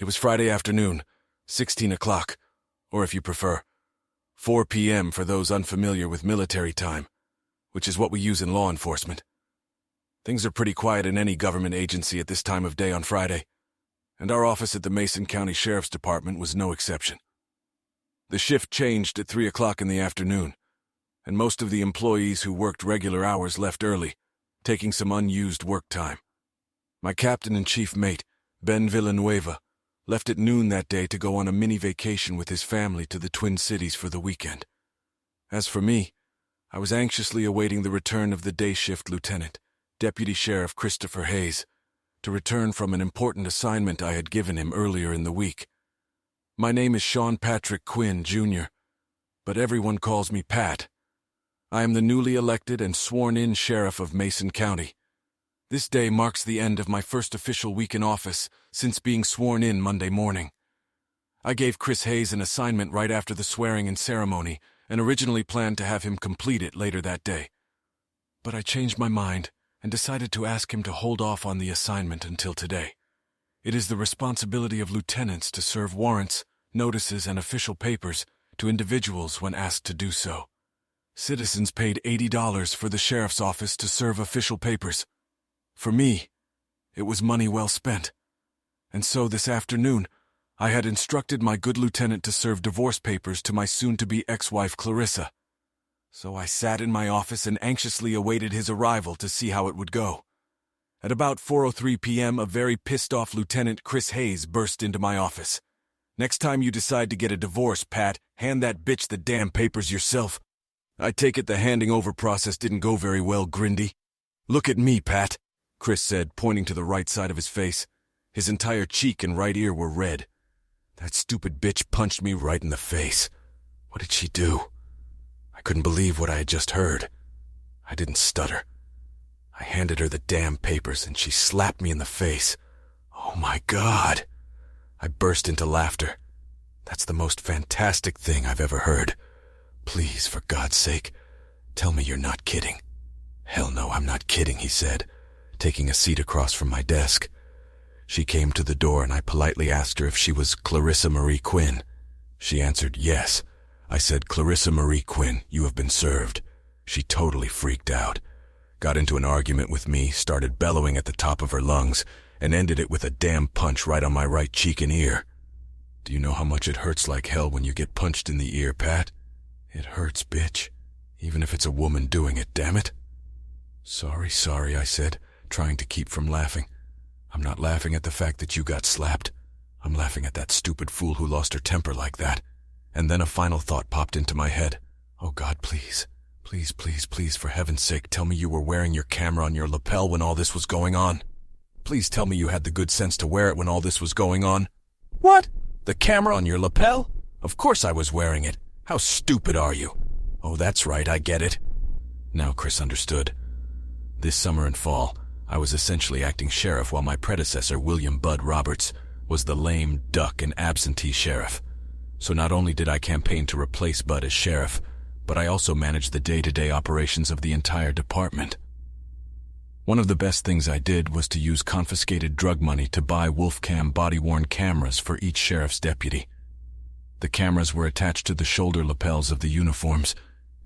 It was Friday afternoon, 16 o'clock, or if you prefer, 4 p.m. for those unfamiliar with military time, which is what we use in law enforcement. Things are pretty quiet in any government agency at this time of day on Friday, and our office at the Mason County Sheriff's Department was no exception. The shift changed at 3 o'clock in the afternoon, and most of the employees who worked regular hours left early, taking some unused work time. My captain and chief mate, Ben Villanueva, left at noon that day to go on a mini vacation with his family to the Twin Cities for the weekend. As for me, I was anxiously awaiting the return of the day shift lieutenant, Deputy Sheriff Christopher Hayes, to return from an important assignment I had given him earlier in the week. My name is Sean Patrick Quinn, Jr., but everyone calls me Pat. I am the newly elected and sworn-in sheriff of Mason County. This day marks the end of my first official week in office since being sworn in Monday morning. I gave Chris Hayes an assignment right after the swearing-in ceremony and originally planned to have him complete it later that day. But I changed my mind and decided to ask him to hold off on the assignment until today. It is the responsibility of lieutenants to serve warrants, notices, and official papers to individuals when asked to do so. Citizens paid $80 for the sheriff's office to serve official papers. For me, it was money well spent. And so this afternoon, I had instructed my good lieutenant to serve divorce papers to my soon-to-be ex-wife Clarissa. So I sat in my office and anxiously awaited his arrival to see how it would go. At about 4:03 p.m., a very pissed-off Lieutenant Chris Hayes burst into my office. "Next time you decide to get a divorce, Pat, hand that bitch the damn papers yourself." I take it the handing over process didn't go very well, Grindy. "Look at me, Pat," Chris said, pointing to the right side of his face. His entire cheek and right ear were red. That stupid bitch punched me right in the face. What did she do? I couldn't believe what I had just heard. I didn't stutter. I handed her the damn papers and she slapped me in the face. Oh my God! I burst into laughter. That's the most fantastic thing I've ever heard. Please, for God's sake, tell me you're not kidding. Hell no, I'm not kidding, he said, taking a seat across from my desk. She came to the door and I politely asked her if she was Clarissa Marie Quinn. She answered yes. I said, "Clarissa Marie Quinn, you have been served." She totally freaked out, got into an argument with me, started bellowing at the top of her lungs, and ended it with a damn punch right on my right cheek and ear. Do you know how much it hurts like hell when you get punched in the ear, Pat? It hurts, bitch. Even if it's a woman doing it, damn it. Sorry, I said, trying to keep from laughing. I'm not laughing at the fact that you got slapped. I'm laughing at that stupid fool who lost her temper like that. And then a final thought popped into my head. Oh God, please, for heaven's sake, tell me you were wearing your camera on your lapel when all this was going on. Please tell me you had the good sense to wear it when all this was going on. What? The camera on your lapel? Of course I was wearing it. How stupid are you? Oh, that's right, I get it. Now Chris understood. This summer and fall, I was essentially acting sheriff while my predecessor, William Bud Roberts, was the lame duck and absentee sheriff. So not only did I campaign to replace Bud as sheriff, but I also managed the day-to-day operations of the entire department. One of the best things I did was to use confiscated drug money to buy Wolfcam body-worn cameras for each sheriff's deputy. The cameras were attached to the shoulder lapels of the uniforms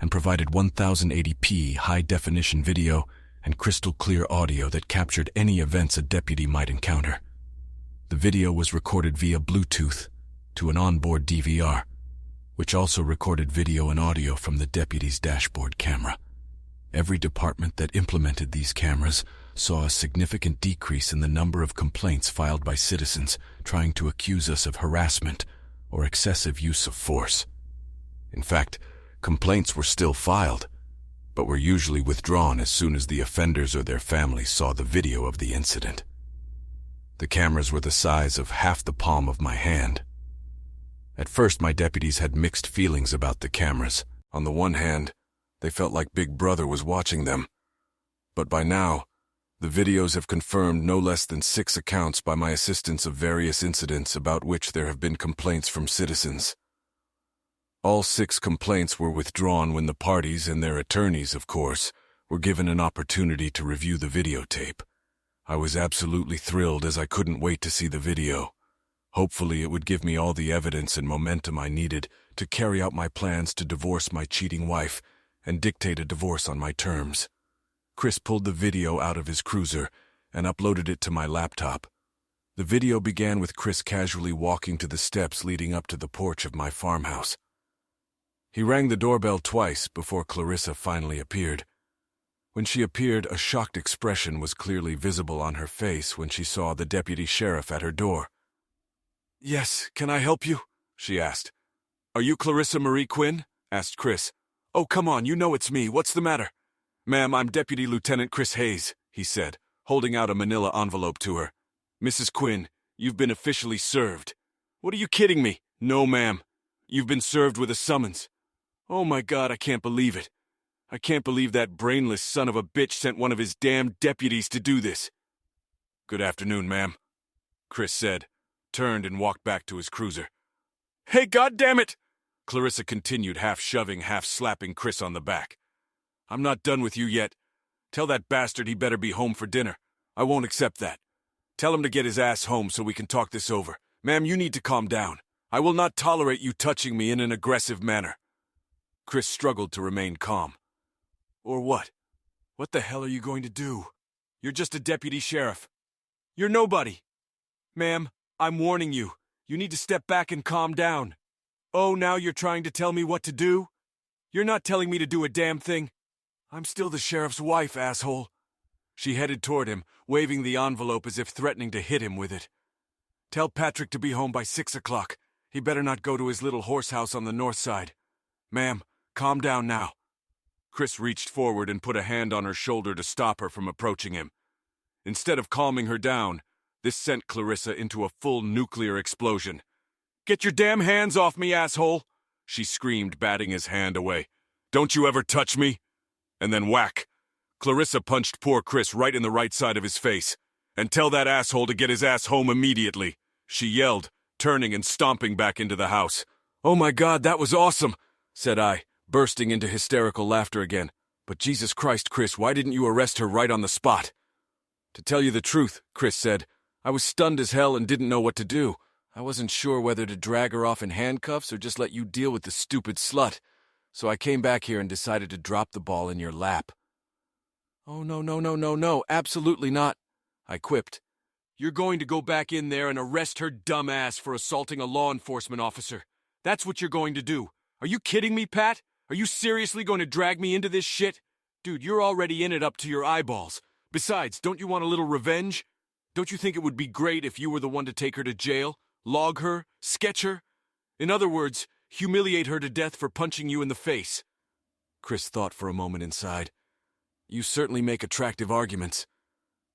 and provided 1080p high-definition video and crystal-clear audio that captured any events a deputy might encounter. The video was recorded via Bluetooth to an onboard DVR, which also recorded video and audio from the deputy's dashboard camera. Every department that implemented these cameras saw a significant decrease in the number of complaints filed by citizens trying to accuse us of harassment or excessive use of force. In fact, complaints were still filed, but were usually withdrawn as soon as the offenders or their families saw the video of the incident. The cameras were the size of half the palm of my hand. At first, my deputies had mixed feelings about the cameras. On the one hand, they felt like Big Brother was watching them. But by now, the videos have confirmed no less than 6 accounts by my assistants of various incidents about which there have been complaints from citizens. All 6 complaints were withdrawn when the parties and their attorneys, of course, were given an opportunity to review the videotape. I was absolutely thrilled as I couldn't wait to see the video. Hopefully it would give me all the evidence and momentum I needed to carry out my plans to divorce my cheating wife and dictate a divorce on my terms. Chris pulled the video out of his cruiser and uploaded it to my laptop. The video began with Chris casually walking to the steps leading up to the porch of my farmhouse. He rang the doorbell twice before Clarissa finally appeared. When she appeared, a shocked expression was clearly visible on her face when she saw the deputy sheriff at her door. "Yes, can I help you?" she asked. "Are you Clarissa Marie Quinn?" asked Chris. "Oh, come on, you know it's me. What's the matter?" "Ma'am, I'm Deputy Lieutenant Chris Hayes," he said, holding out a manila envelope to her. "Mrs. Quinn, you've been officially served." "What are you kidding me?" "No, ma'am. You've been served with a summons." "Oh my God, I can't believe it. I can't believe that brainless son of a bitch sent one of his damn deputies to do this." "Good afternoon, ma'am," Chris said, turned and walked back to his cruiser. "Hey, goddammit!" Clarissa continued, half shoving, half slapping Chris on the back. "I'm not done with you yet. Tell that bastard he better be home for dinner. I won't accept that. Tell him to get his ass home so we can talk this over. Ma'am, you need to calm down. I will not tolerate you touching me in an aggressive manner." Chris struggled to remain calm. "Or what? What the hell are you going to do? You're just a deputy sheriff. You're nobody. Ma'am, I'm warning you. You need to step back and calm down. Oh, now you're trying to tell me what to do? You're not telling me to do a damn thing. I'm still the sheriff's wife, asshole." She headed toward him, waving the envelope as if threatening to hit him with it. "Tell Patrick to be home by 6 o'clock. He better not go to his little horse house on the north side. Ma'am, calm down now." Chris reached forward and put a hand on her shoulder to stop her from approaching him. Instead of calming her down, this sent Clarissa into a full nuclear explosion. "Get your damn hands off me, asshole!" she screamed, batting his hand away. "Don't you ever touch me!" And then whack. Clarissa punched poor Chris right in the right side of his face. "And tell that asshole to get his ass home immediately," she yelled, turning and stomping back into the house. "Oh my God, that was awesome," said I, bursting into hysterical laughter again. "But Jesus Christ, Chris, why didn't you arrest her right on the spot?" "To tell you the truth," Chris said, "I was stunned as hell and didn't know what to do. I wasn't sure whether to drag her off in handcuffs or just let you deal with the stupid slut. So I came back here and decided to drop the ball in your lap." "Oh, no, absolutely not," I quipped. "You're going to go back in there and arrest her dumb ass for assaulting a law enforcement officer. That's what you're going to do. Are you kidding me, Pat? Are you seriously going to drag me into this shit? Dude, you're already in it up to your eyeballs. Besides, don't you want a little revenge? Don't you think it would be great if you were the one to take her to jail, log her, sketch her? In other words, humiliate her to death for punching you in the face?" Chris thought for a moment inside. "You certainly make attractive arguments.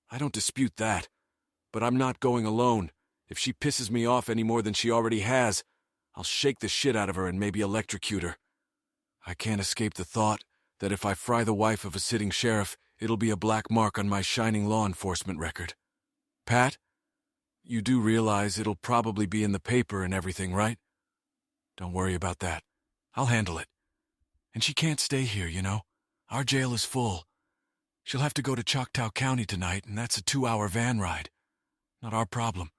I don't dispute that. But I'm not going alone. If she pisses me off any more than she already has, I'll shake the shit out of her and maybe electrocute her. I can't escape the thought that if I fry the wife of a sitting sheriff, it'll be a black mark on my shining law enforcement record. Pat, you do realize it'll probably be in the paper and everything, right? Don't worry about that. I'll handle it. And she can't stay here, you know. Our jail is full. She'll have to go to Choctaw County tonight, and that's a 2-hour van ride. Not our problem.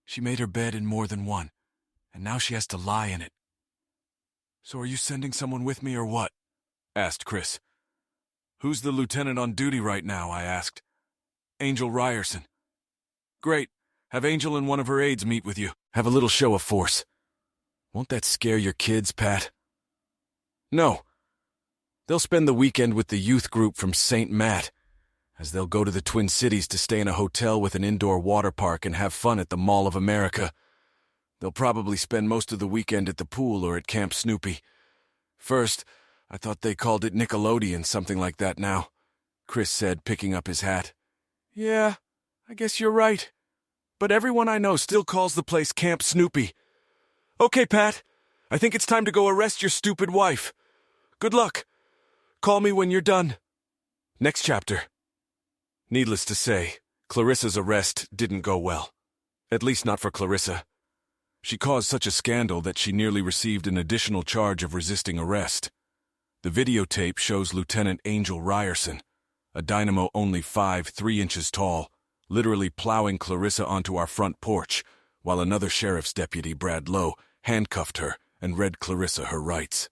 She made her bed in more than one, and now she has to lie in it." "So are you sending someone with me or what?" asked Chris. "Who's the lieutenant on duty right now?" I asked. "Angel Ryerson." "Great. Have Angel and one of her aides meet with you. Have a little show of force. Won't that scare your kids, Pat?" "No. They'll spend the weekend with the youth group from St. Matt, as they'll go to the Twin Cities to stay in a hotel with an indoor water park and have fun at the Mall of America. They'll probably spend most of the weekend at the pool or at Camp Snoopy. First, I thought they called it Nickelodeon, something like that now," Chris said, picking up his hat. "Yeah, I guess you're right. But everyone I know still calls the place Camp Snoopy. Okay, Pat, I think it's time to go arrest your stupid wife. Good luck. Call me when you're done." Next chapter. Needless to say, Clarissa's arrest didn't go well. At least not for Clarissa. She caused such a scandal that she nearly received an additional charge of resisting arrest. The videotape shows Lieutenant Angel Ryerson, a dynamo only 5'3" tall, literally plowing Clarissa onto our front porch, while another sheriff's deputy, Brad Lowe, handcuffed her and read Clarissa her rights.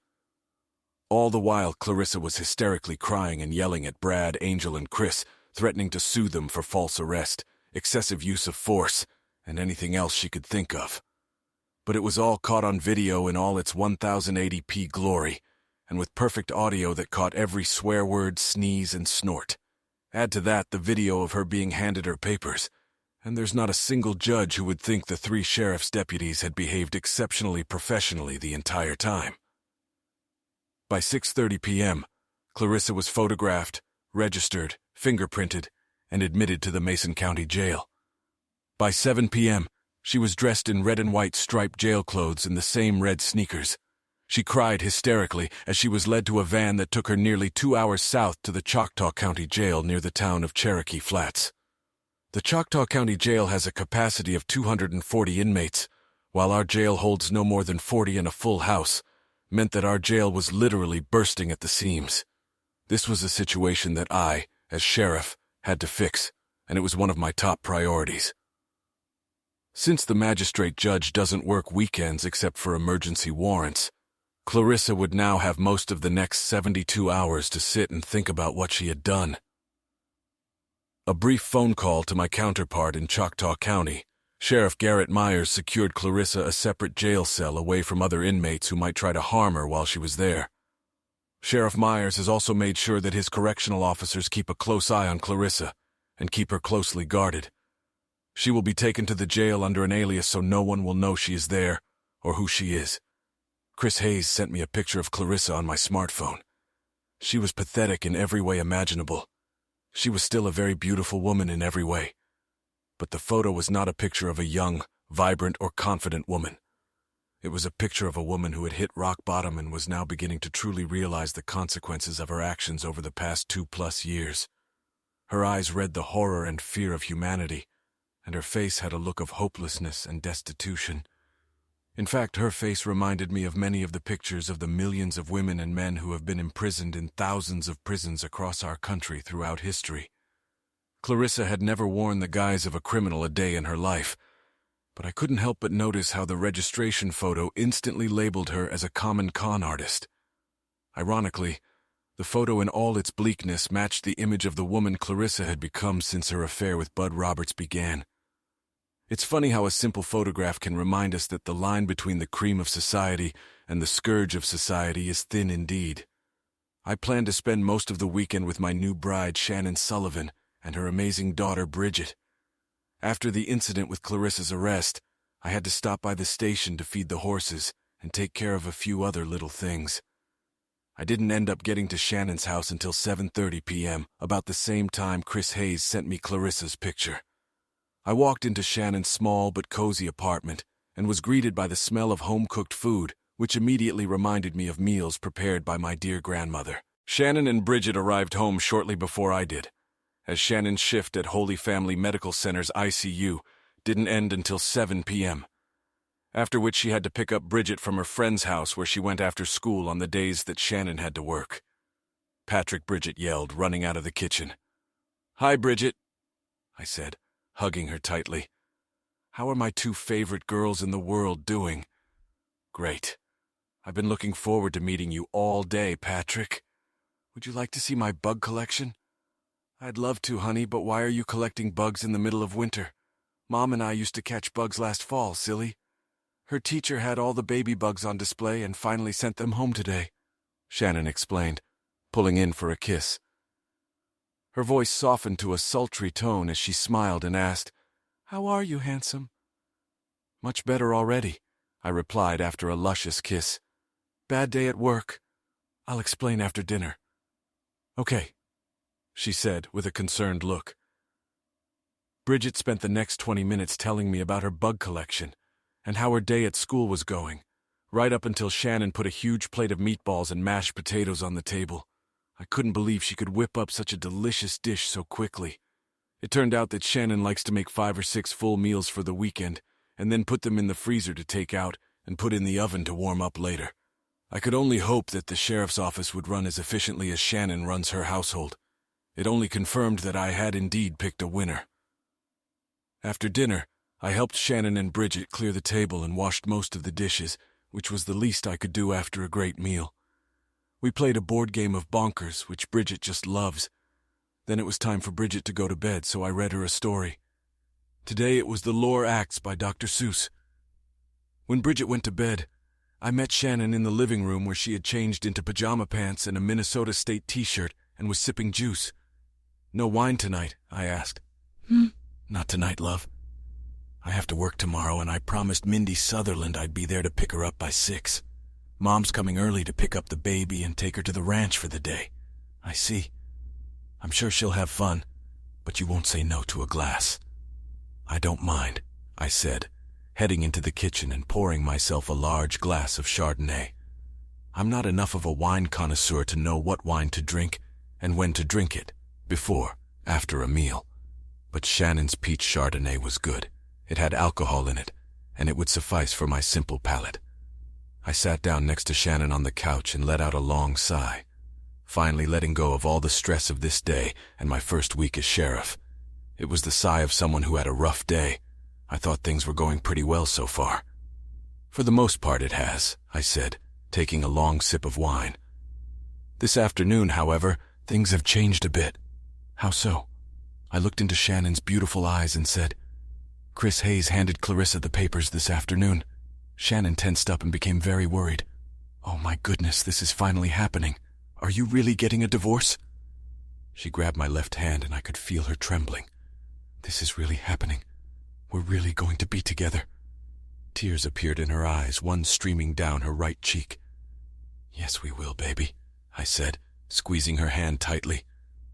All the while, Clarissa was hysterically crying and yelling at Brad, Angel, and Chris, threatening to sue them for false arrest, excessive use of force, and anything else she could think of. But it was all caught on video in all its 1080p glory, and with perfect audio that caught every swear word, sneeze, and snort. Add to that the video of her being handed her papers, and there's not a single judge who would think the 3 sheriff's deputies had behaved exceptionally professionally the entire time. By 6:30 p.m., Clarissa was photographed, registered, fingerprinted, and admitted to the Mason County Jail. By 7 p.m., she was dressed in red and white striped jail clothes and the same red sneakers. She cried hysterically as she was led to a van that took her nearly 2 hours south to the Choctaw County Jail near the town of Cherokee Flats. The Choctaw County Jail has a capacity of 240 inmates, while our jail holds no more than 40 in a full house, meant that our jail was literally bursting at the seams. This was a situation that I, as sheriff, had to fix, and it was one of my top priorities. Since the magistrate judge doesn't work weekends except for emergency warrants, Clarissa would now have most of the next 72 hours to sit and think about what she had done. A brief phone call to my counterpart in Choctaw County, Sheriff Garrett Myers secured Clarissa a separate jail cell away from other inmates who might try to harm her while she was there. Sheriff Myers has also made sure that his correctional officers keep a close eye on Clarissa and keep her closely guarded. She will be taken to the jail under an alias so no one will know she is there or who she is. Chris Hayes sent me a picture of Clarissa on my smartphone. She was pathetic in every way imaginable. She was still a very beautiful woman in every way. But the photo was not a picture of a young, vibrant, or confident woman. It was a picture of a woman who had hit rock bottom and was now beginning to truly realize the consequences of her actions over the past 2+ years. Her eyes read the horror and fear of humanity, and her face had a look of hopelessness and destitution. In fact, her face reminded me of many of the pictures of the millions of women and men who have been imprisoned in thousands of prisons across our country throughout history. Clarissa had never worn the guise of a criminal a day in her life, but I couldn't help but notice how the registration photo instantly labeled her as a common con artist. Ironically, the photo in all its bleakness matched the image of the woman Clarissa had become since her affair with Bud Roberts began. It's funny how a simple photograph can remind us that the line between the cream of society and the scourge of society is thin indeed. I plan to spend most of the weekend with my new bride, Shannon Sullivan, and her amazing daughter, Bridget. After the incident with Clarissa's arrest, I had to stop by the station to feed the horses and take care of a few other little things. I didn't end up getting to Shannon's house until 7:30 p.m., about the same time Chris Hayes sent me Clarissa's picture. I walked into Shannon's small but cozy apartment and was greeted by the smell of home-cooked food, which immediately reminded me of meals prepared by my dear grandmother. Shannon and Bridget arrived home shortly before I did, as Shannon's shift at Holy Family Medical Center's ICU didn't end until 7 p.m., after which she had to pick up Bridget from her friend's house where she went after school on the days that Shannon had to work. Patrick, Bridget yelled, running out of the kitchen. "Hi, Bridget," I said, hugging her tightly. "How are my 2 favorite girls in the world doing?" "Great. I've been looking forward to meeting you all day, Patrick. Would you like to see my bug collection?" "I'd love to, honey, but why are you collecting bugs in the middle of winter? Mom and I used to catch bugs last fall, silly. Her teacher had all the baby bugs on display and finally sent them home today," Shannon explained, pulling in for a kiss. Her voice softened to a sultry tone as she smiled and asked, "How are you, handsome?" "Much better already," I replied after a luscious kiss. "Bad day at work. I'll explain after dinner." "Okay," she said with a concerned look. Bridget spent the next 20 minutes telling me about her bug collection and how her day at school was going, right up until Shannon put a huge plate of meatballs and mashed potatoes on the table. I couldn't believe she could whip up such a delicious dish so quickly. It turned out that Shannon likes to make 5 or 6 full meals for the weekend and then put them in the freezer to take out and put in the oven to warm up later. I could only hope that the sheriff's office would run as efficiently as Shannon runs her household. It only confirmed that I had indeed picked a winner. After dinner, I helped Shannon and Bridget clear the table and washed most of the dishes, which was the least I could do after a great meal. We played a board game of Bonkers, which Bridget just loves. Then it was time for Bridget to go to bed, so I read her a story. Today it was The Lore Acts by Dr. Seuss. When Bridget went to bed, I met Shannon in the living room where she had changed into pajama pants and a Minnesota State t-shirt and was sipping juice. "No wine tonight?" I asked. "Not tonight, love. I have to work tomorrow, and I promised Mindy Sutherland I'd be there to pick her up by 6. Mom's coming early to pick up the baby and take her to the ranch for the day." "I see. I'm sure she'll have fun, but you won't say no to a glass." "I don't mind," I said, heading into the kitchen and pouring myself a large glass of Chardonnay. I'm not enough of a wine connoisseur to know what wine to drink and when to drink it, before, after a meal. But Shannon's peach Chardonnay was good. It had alcohol in it, and it would suffice for my simple palate. I sat down next to Shannon on the couch and let out a long sigh, finally letting go of all the stress of this day and my first week as sheriff. It was the sigh of someone who had a rough day. I thought things were going pretty well so far. "For the most part it has," I said, taking a long sip of wine. "This afternoon, however, things have changed a bit." "How so?" I looked into Shannon's beautiful eyes and said, "Chris Hayes handed Clarissa the papers this afternoon." Shannon tensed up and became very worried. "Oh my goodness, this is finally happening. Are you really getting a divorce?" She grabbed my left hand and I could feel her trembling. "This is really happening. We're really going to be together." Tears appeared in her eyes, one streaming down her right cheek. "Yes, we will, baby," I said, squeezing her hand tightly.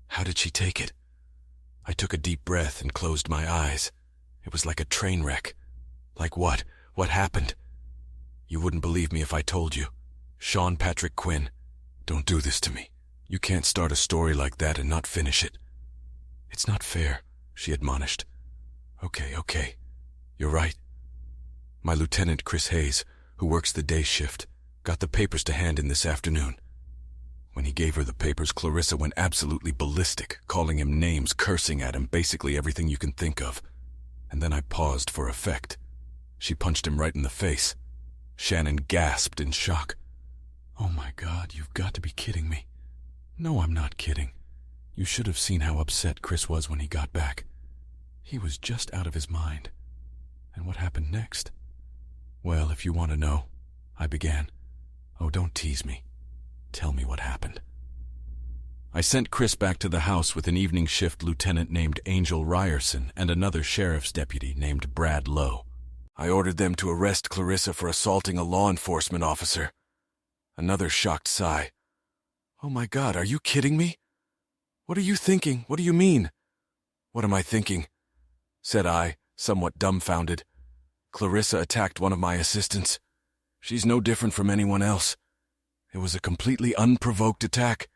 "How did she take it?" I took a deep breath and closed my eyes. It was like a train wreck. "Like what? What happened?" "You wouldn't believe me if I told you. Sean Patrick Quinn. Don't do this to me. You can't start a story like that and not finish it." "It's not fair," she admonished. Okay. You're right." My lieutenant, Chris Hayes, who works the day shift, got the papers to hand in this afternoon. When he gave her the papers, Clarissa went absolutely ballistic, calling him names, cursing at him, basically everything you can think of. And then I paused for effect. She punched him right in the face. Shannon gasped in shock. "Oh my God, you've got to be kidding me." "No, I'm not kidding. You should have seen how upset Chris was when he got back. He was just out of his mind." "And what happened next?" "Well, if you want to know," I began. "Oh, don't tease me. Tell me what happened." I sent Chris back to the house with an evening shift lieutenant named Angel Ryerson and another sheriff's deputy named Brad Lowe. I ordered them to arrest Clarissa for assaulting a law enforcement officer. Another shocked sigh. "Oh my God, are you kidding me? What are you thinking? What do you mean?" "What am I thinking?" said I, somewhat dumbfounded. "Clarissa attacked one of my assistants. She's no different from anyone else. It was a completely unprovoked attack.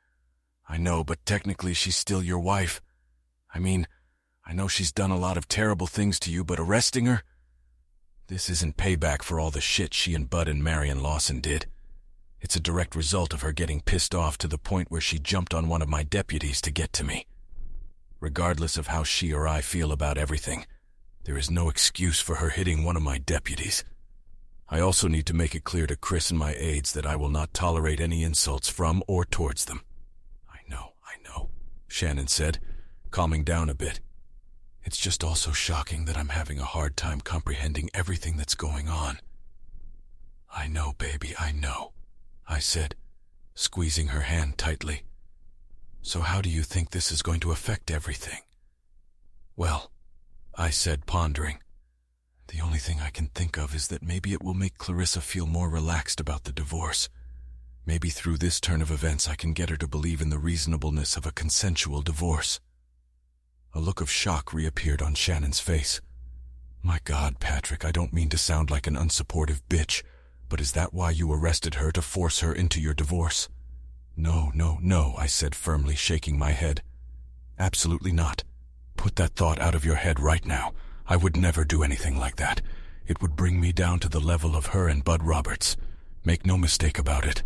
I know, but technically she's still your wife. I mean, I know she's done a lot of terrible things to you, but arresting her? This isn't payback for all the shit she and Bud and Marion Lawson did. It's a direct result of her getting pissed off to the point where she jumped on one of my deputies to get to me. Regardless of how she or I feel about everything, there is no excuse for her hitting one of my deputies. I also need to make it clear to Chris and my aides that I will not tolerate any insults from or towards them." I know, Shannon said, calming down a bit. "It's just also shocking that I'm having a hard time comprehending everything that's going on." "I know, baby, I know," I said, squeezing her hand tightly. "So how do you think this is going to affect everything?" "Well," I said, pondering, "the only thing I can think of is that maybe it will make Clarissa feel more relaxed about the divorce. Maybe through this turn of events I can get her to believe in the reasonableness of a consensual divorce." A look of shock reappeared on Shannon's face. "My God, Patrick, I don't mean to sound like an unsupportive bitch, but is that why you arrested her, to force her into your divorce?" No, I said firmly, shaking my head. "Absolutely not. Put that thought out of your head right now. I would never do anything like that. It would bring me down to the level of her and Bud Roberts. Make no mistake about it.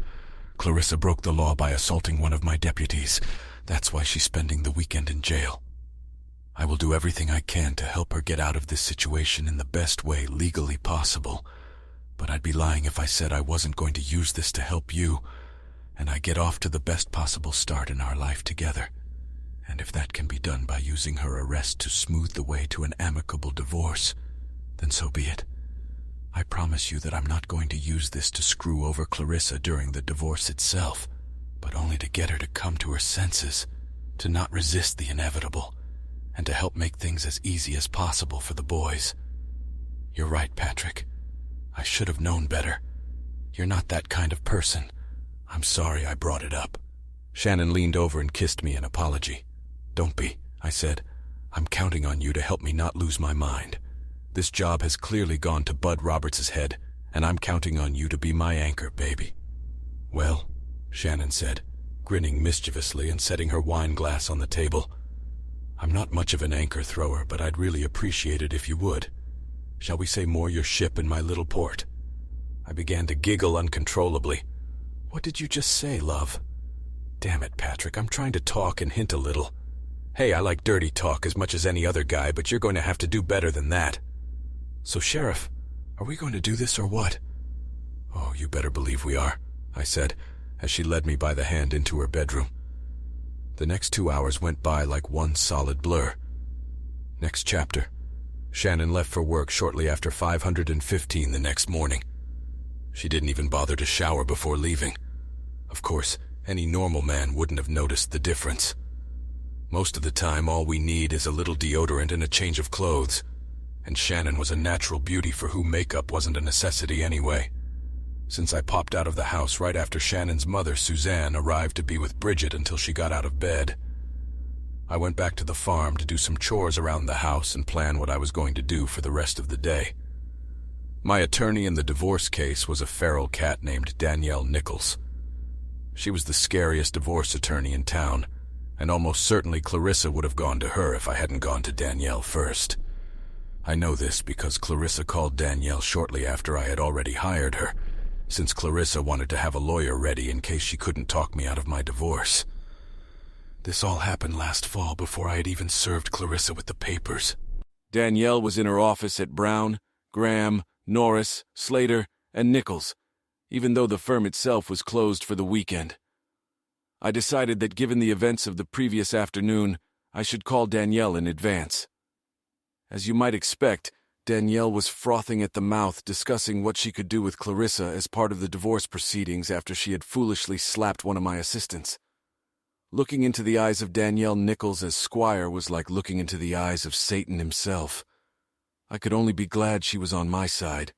Clarissa broke the law by assaulting one of my deputies. That's why she's spending the weekend in jail." I will do everything I can to help her get out of this situation in the best way legally possible, but I'd be lying if I said I wasn't going to use this to help you, and I get off to the best possible start in our life together. And if that can be done by using her arrest to smooth the way to an amicable divorce, then so be it. I promise you that I'm not going to use this to screw over Clarissa during the divorce itself, but only to get her to come to her senses, to not resist the inevitable, and to help make things as easy as possible for the boys. You're right, Patrick. I should have known better. You're not that kind of person. I'm sorry I brought it up. Shannon leaned over and kissed me in apology. Don't be, I said. I'm counting on you to help me not lose my mind. This job has clearly gone to Bud Roberts' head, and I'm counting on you to be my anchor, baby. Well, Shannon said, grinning mischievously and setting her wine glass on the table. I'm not much of an anchor thrower, but I'd really appreciate it if you would. Shall we say moor your ship in my little port? I began to giggle uncontrollably. What did you just say, love? Damn it, Patrick, I'm trying to talk and hint a little. Hey, I like dirty talk as much as any other guy, but you're going to have to do better than that. So, Sheriff, are we going to do this or what? Oh, you better believe we are, I said, as she led me by the hand into her bedroom. The next 2 hours went by like one solid blur. Next chapter. Shannon left for work shortly after 5:15 the next morning. She didn't even bother to shower before leaving. Of course, any normal man wouldn't have noticed the difference. Most of the time, all we need is a little deodorant and a change of clothes. And Shannon was a natural beauty for whom makeup wasn't a necessity anyway. Since I popped out of the house right after Shannon's mother, Suzanne, arrived to be with Bridget until she got out of bed. I went back to the farm to do some chores around the house and plan what I was going to do for the rest of the day. My attorney in the divorce case was a feral cat named Danielle Nichols. She was the scariest divorce attorney in town, and almost certainly Clarissa would have gone to her if I hadn't gone to Danielle first. I know this because Clarissa called Danielle shortly after I had already hired her, since Clarissa wanted to have a lawyer ready in case she couldn't talk me out of my divorce. This all happened last fall before I had even served Clarissa with the papers. Danielle was in her office at Brown, Graham, Norris, Slater, and Nichols, even though the firm itself was closed for the weekend. I decided that given the events of the previous afternoon, I should call Danielle in advance. As you might expect, Danielle was frothing at the mouth discussing what she could do with Clarissa as part of the divorce proceedings after she had foolishly slapped one of my assistants. Looking into the eyes of Danielle Nichols as Squire was like looking into the eyes of Satan himself. I could only be glad she was on my side.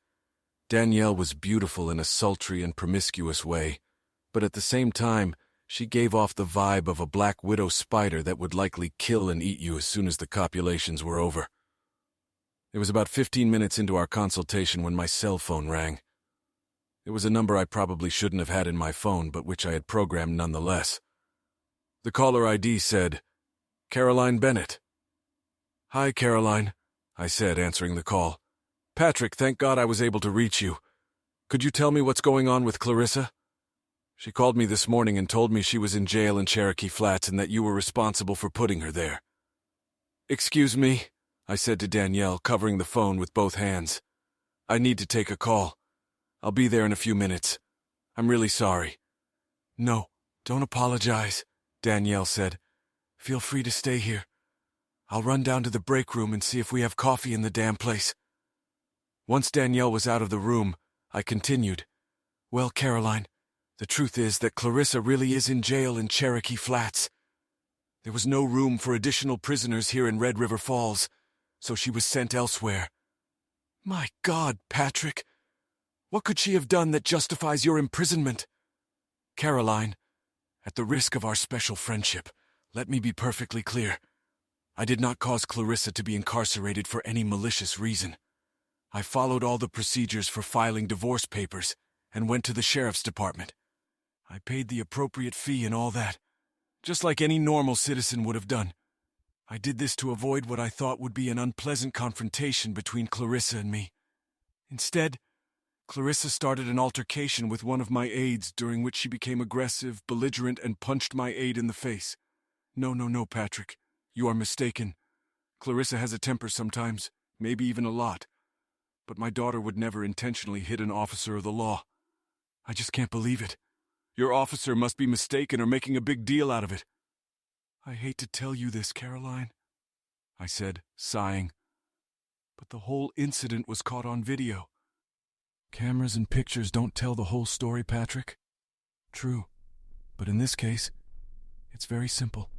Danielle was beautiful in a sultry and promiscuous way, but at the same time, she gave off the vibe of a black widow spider that would likely kill and eat you as soon as the copulations were over. It was about 15 minutes into our consultation when my cell phone rang. It was a number I probably shouldn't have had in my phone, but which I had programmed nonetheless. The caller ID said, Caroline Bennett. Hi, Caroline, I said, answering the call. Patrick, thank God I was able to reach you. Could you tell me what's going on with Clarissa? She called me this morning and told me she was in jail in Cherokee Flats and that you were responsible for putting her there. Excuse me, I said to Danielle, covering the phone with both hands. I need to take a call. I'll be there in a few minutes. I'm really sorry. No, don't apologize, Danielle said. Feel free to stay here. I'll run down to the break room and see if we have coffee in the damn place. Once Danielle was out of the room, I continued. Well, Caroline, the truth is that Clarissa really is in jail in Cherokee Flats. There was no room for additional prisoners here in Red River Falls, so she was sent elsewhere. My God, Patrick! What could she have done that justifies your imprisonment? Caroline, at the risk of our special friendship, let me be perfectly clear. I did not cause Clarissa to be incarcerated for any malicious reason. I followed all the procedures for filing divorce papers and went to the sheriff's department. I paid the appropriate fee and all that, just like any normal citizen would have done. I did this to avoid what I thought would be an unpleasant confrontation between Clarissa and me. Instead, Clarissa started an altercation with one of my aides during which she became aggressive, belligerent, and punched my aide in the face. No, Patrick. You are mistaken. Clarissa has a temper sometimes, maybe even a lot. But my daughter would never intentionally hit an officer of the law. I just can't believe it. Your officer must be mistaken or making a big deal out of it. I hate to tell you this, Caroline, I said, sighing. But the whole incident was caught on video. Cameras and pictures don't tell the whole story, Patrick. True. But in this case, it's very simple.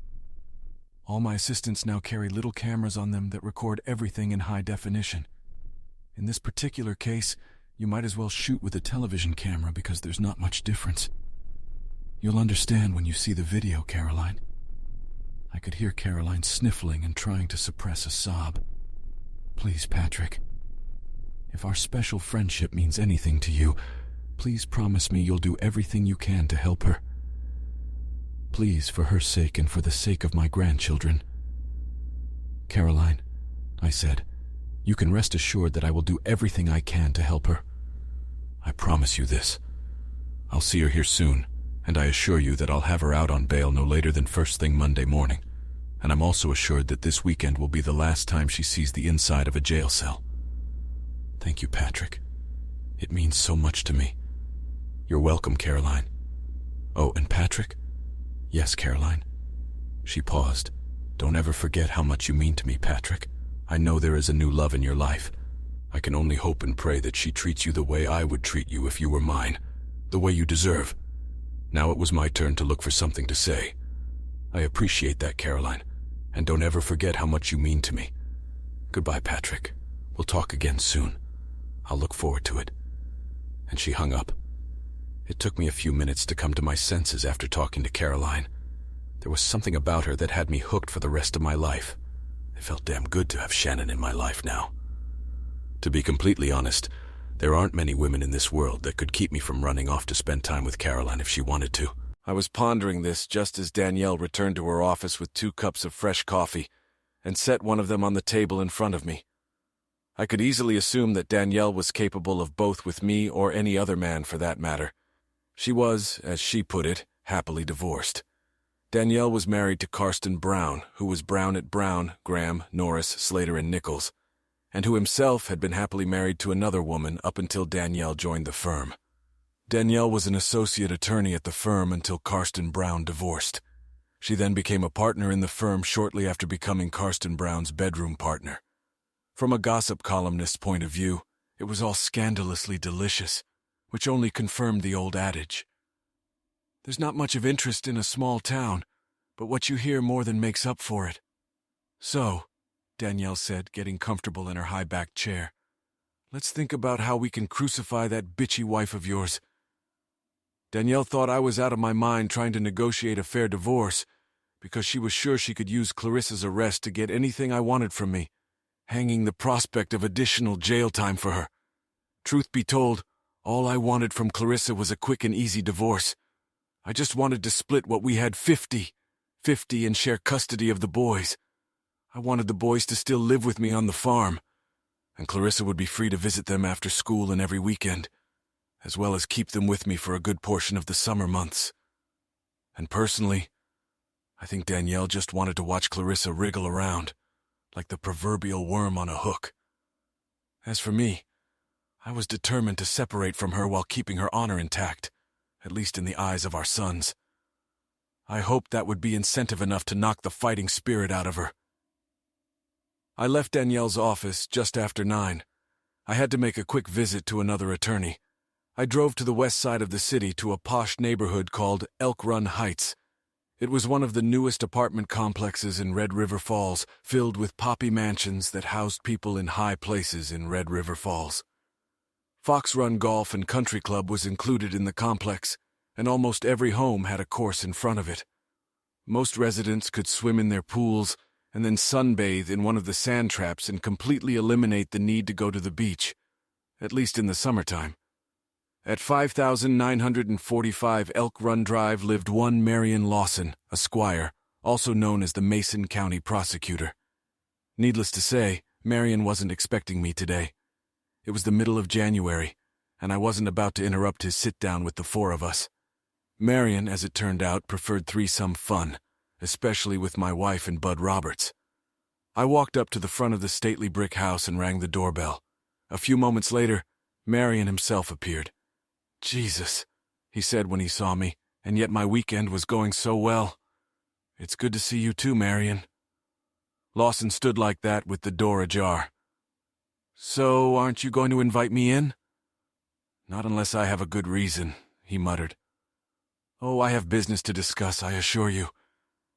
All my assistants now carry little cameras on them that record everything in high definition. In this particular case, you might as well shoot with a television camera because there's not much difference. You'll understand when you see the video, Caroline. I could hear Caroline sniffling and trying to suppress a sob. Please, Patrick. If our special friendship means anything to you, please promise me you'll do everything you can to help her. Please, for her sake and for the sake of my grandchildren. Caroline, I said, you can rest assured that I will do everything I can to help her. I promise you this. I'll see her here soon, and I assure you that I'll have her out on bail no later than first thing Monday morning. And I'm also assured that this weekend will be the last time she sees the inside of a jail cell. Thank you, Patrick. It means so much to me. You're welcome, Caroline. Oh, and Patrick? Yes, Caroline. She paused. Don't ever forget how much you mean to me, Patrick. I know there is a new love in your life. I can only hope and pray that she treats you the way I would treat you if you were mine, the way you deserve. Now it was my turn to look for something to say. I appreciate that, Caroline, and don't ever forget how much you mean to me. Goodbye, Patrick. We'll talk again soon. I'll look forward to it. And she hung up. It took me a few minutes to come to my senses after talking to Caroline. There was something about her that had me hooked for the rest of my life. It felt damn good to have Shannon in my life now. To be completely honest, there aren't many women in this world that could keep me from running off to spend time with Caroline if she wanted to. I was pondering this just as Danielle returned to her office with 2 cups of fresh coffee and set one of them on the table in front of me. I could easily assume that Danielle was capable of both with me or any other man for that matter. She was, as she put it, happily divorced. Danielle was married to Karsten Brown, who was Brown at Brown, Graham, Norris, Slater, and Nichols, and who himself had been happily married to another woman up until Danielle joined the firm. Danielle was an associate attorney at the firm until Karsten Brown divorced. She then became a partner in the firm shortly after becoming Karsten Brown's bedroom partner. From a gossip columnist's point of view, it was all scandalously delicious, which only confirmed the old adage. There's not much of interest in a small town, but what you hear more than makes up for it. So, Danielle said, getting comfortable in her high-backed chair, let's think about how we can crucify that bitchy wife of yours. Danielle thought I was out of my mind trying to negotiate a fair divorce because she was sure she could use Clarissa's arrest to get anything I wanted from me, hanging the prospect of additional jail time for her. Truth be told, all I wanted from Clarissa was a quick and easy divorce. I just wanted to split what we had 50-50 and share custody of the boys. I wanted the boys to still live with me on the farm, and Clarissa would be free to visit them after school and every weekend, as well as keep them with me for a good portion of the summer months. And personally, I think Danielle just wanted to watch Clarissa wriggle around, like the proverbial worm on a hook. As for me, I was determined to separate from her while keeping her honor intact, at least in the eyes of our sons. I hoped that would be incentive enough to knock the fighting spirit out of her. I left Danielle's office just after 9. I had to make a quick visit to another attorney. I drove to the west side of the city to a posh neighborhood called Elk Run Heights. It was one of the newest apartment complexes in Red River Falls, filled with poppy mansions that housed people in high places in Red River Falls. Fox Run Golf and Country Club was included in the complex, and almost every home had a course in front of it. Most residents could swim in their pools and then sunbathe in one of the sand traps and completely eliminate the need to go to the beach, at least in the summertime. At 5,945 Elk Run Drive lived one Marion Lawson, a squire, also known as the Mason County prosecutor. Needless to say, Marion wasn't expecting me today. It was the middle of January, and I wasn't about to interrupt his sit-down with the 4 of us. Marion, as it turned out, preferred threesome fun, especially with my wife and Bud Roberts. I walked up to the front of the stately brick house and rang the doorbell. A few moments later, Marion himself appeared. "Jesus," he said when he saw me, "and yet my weekend was going so well." "It's good to see you too, Marion." Lawson stood like that with the door ajar. "So, aren't you going to invite me in?" "Not unless I have a good reason," he muttered. "Oh, I have business to discuss, I assure you.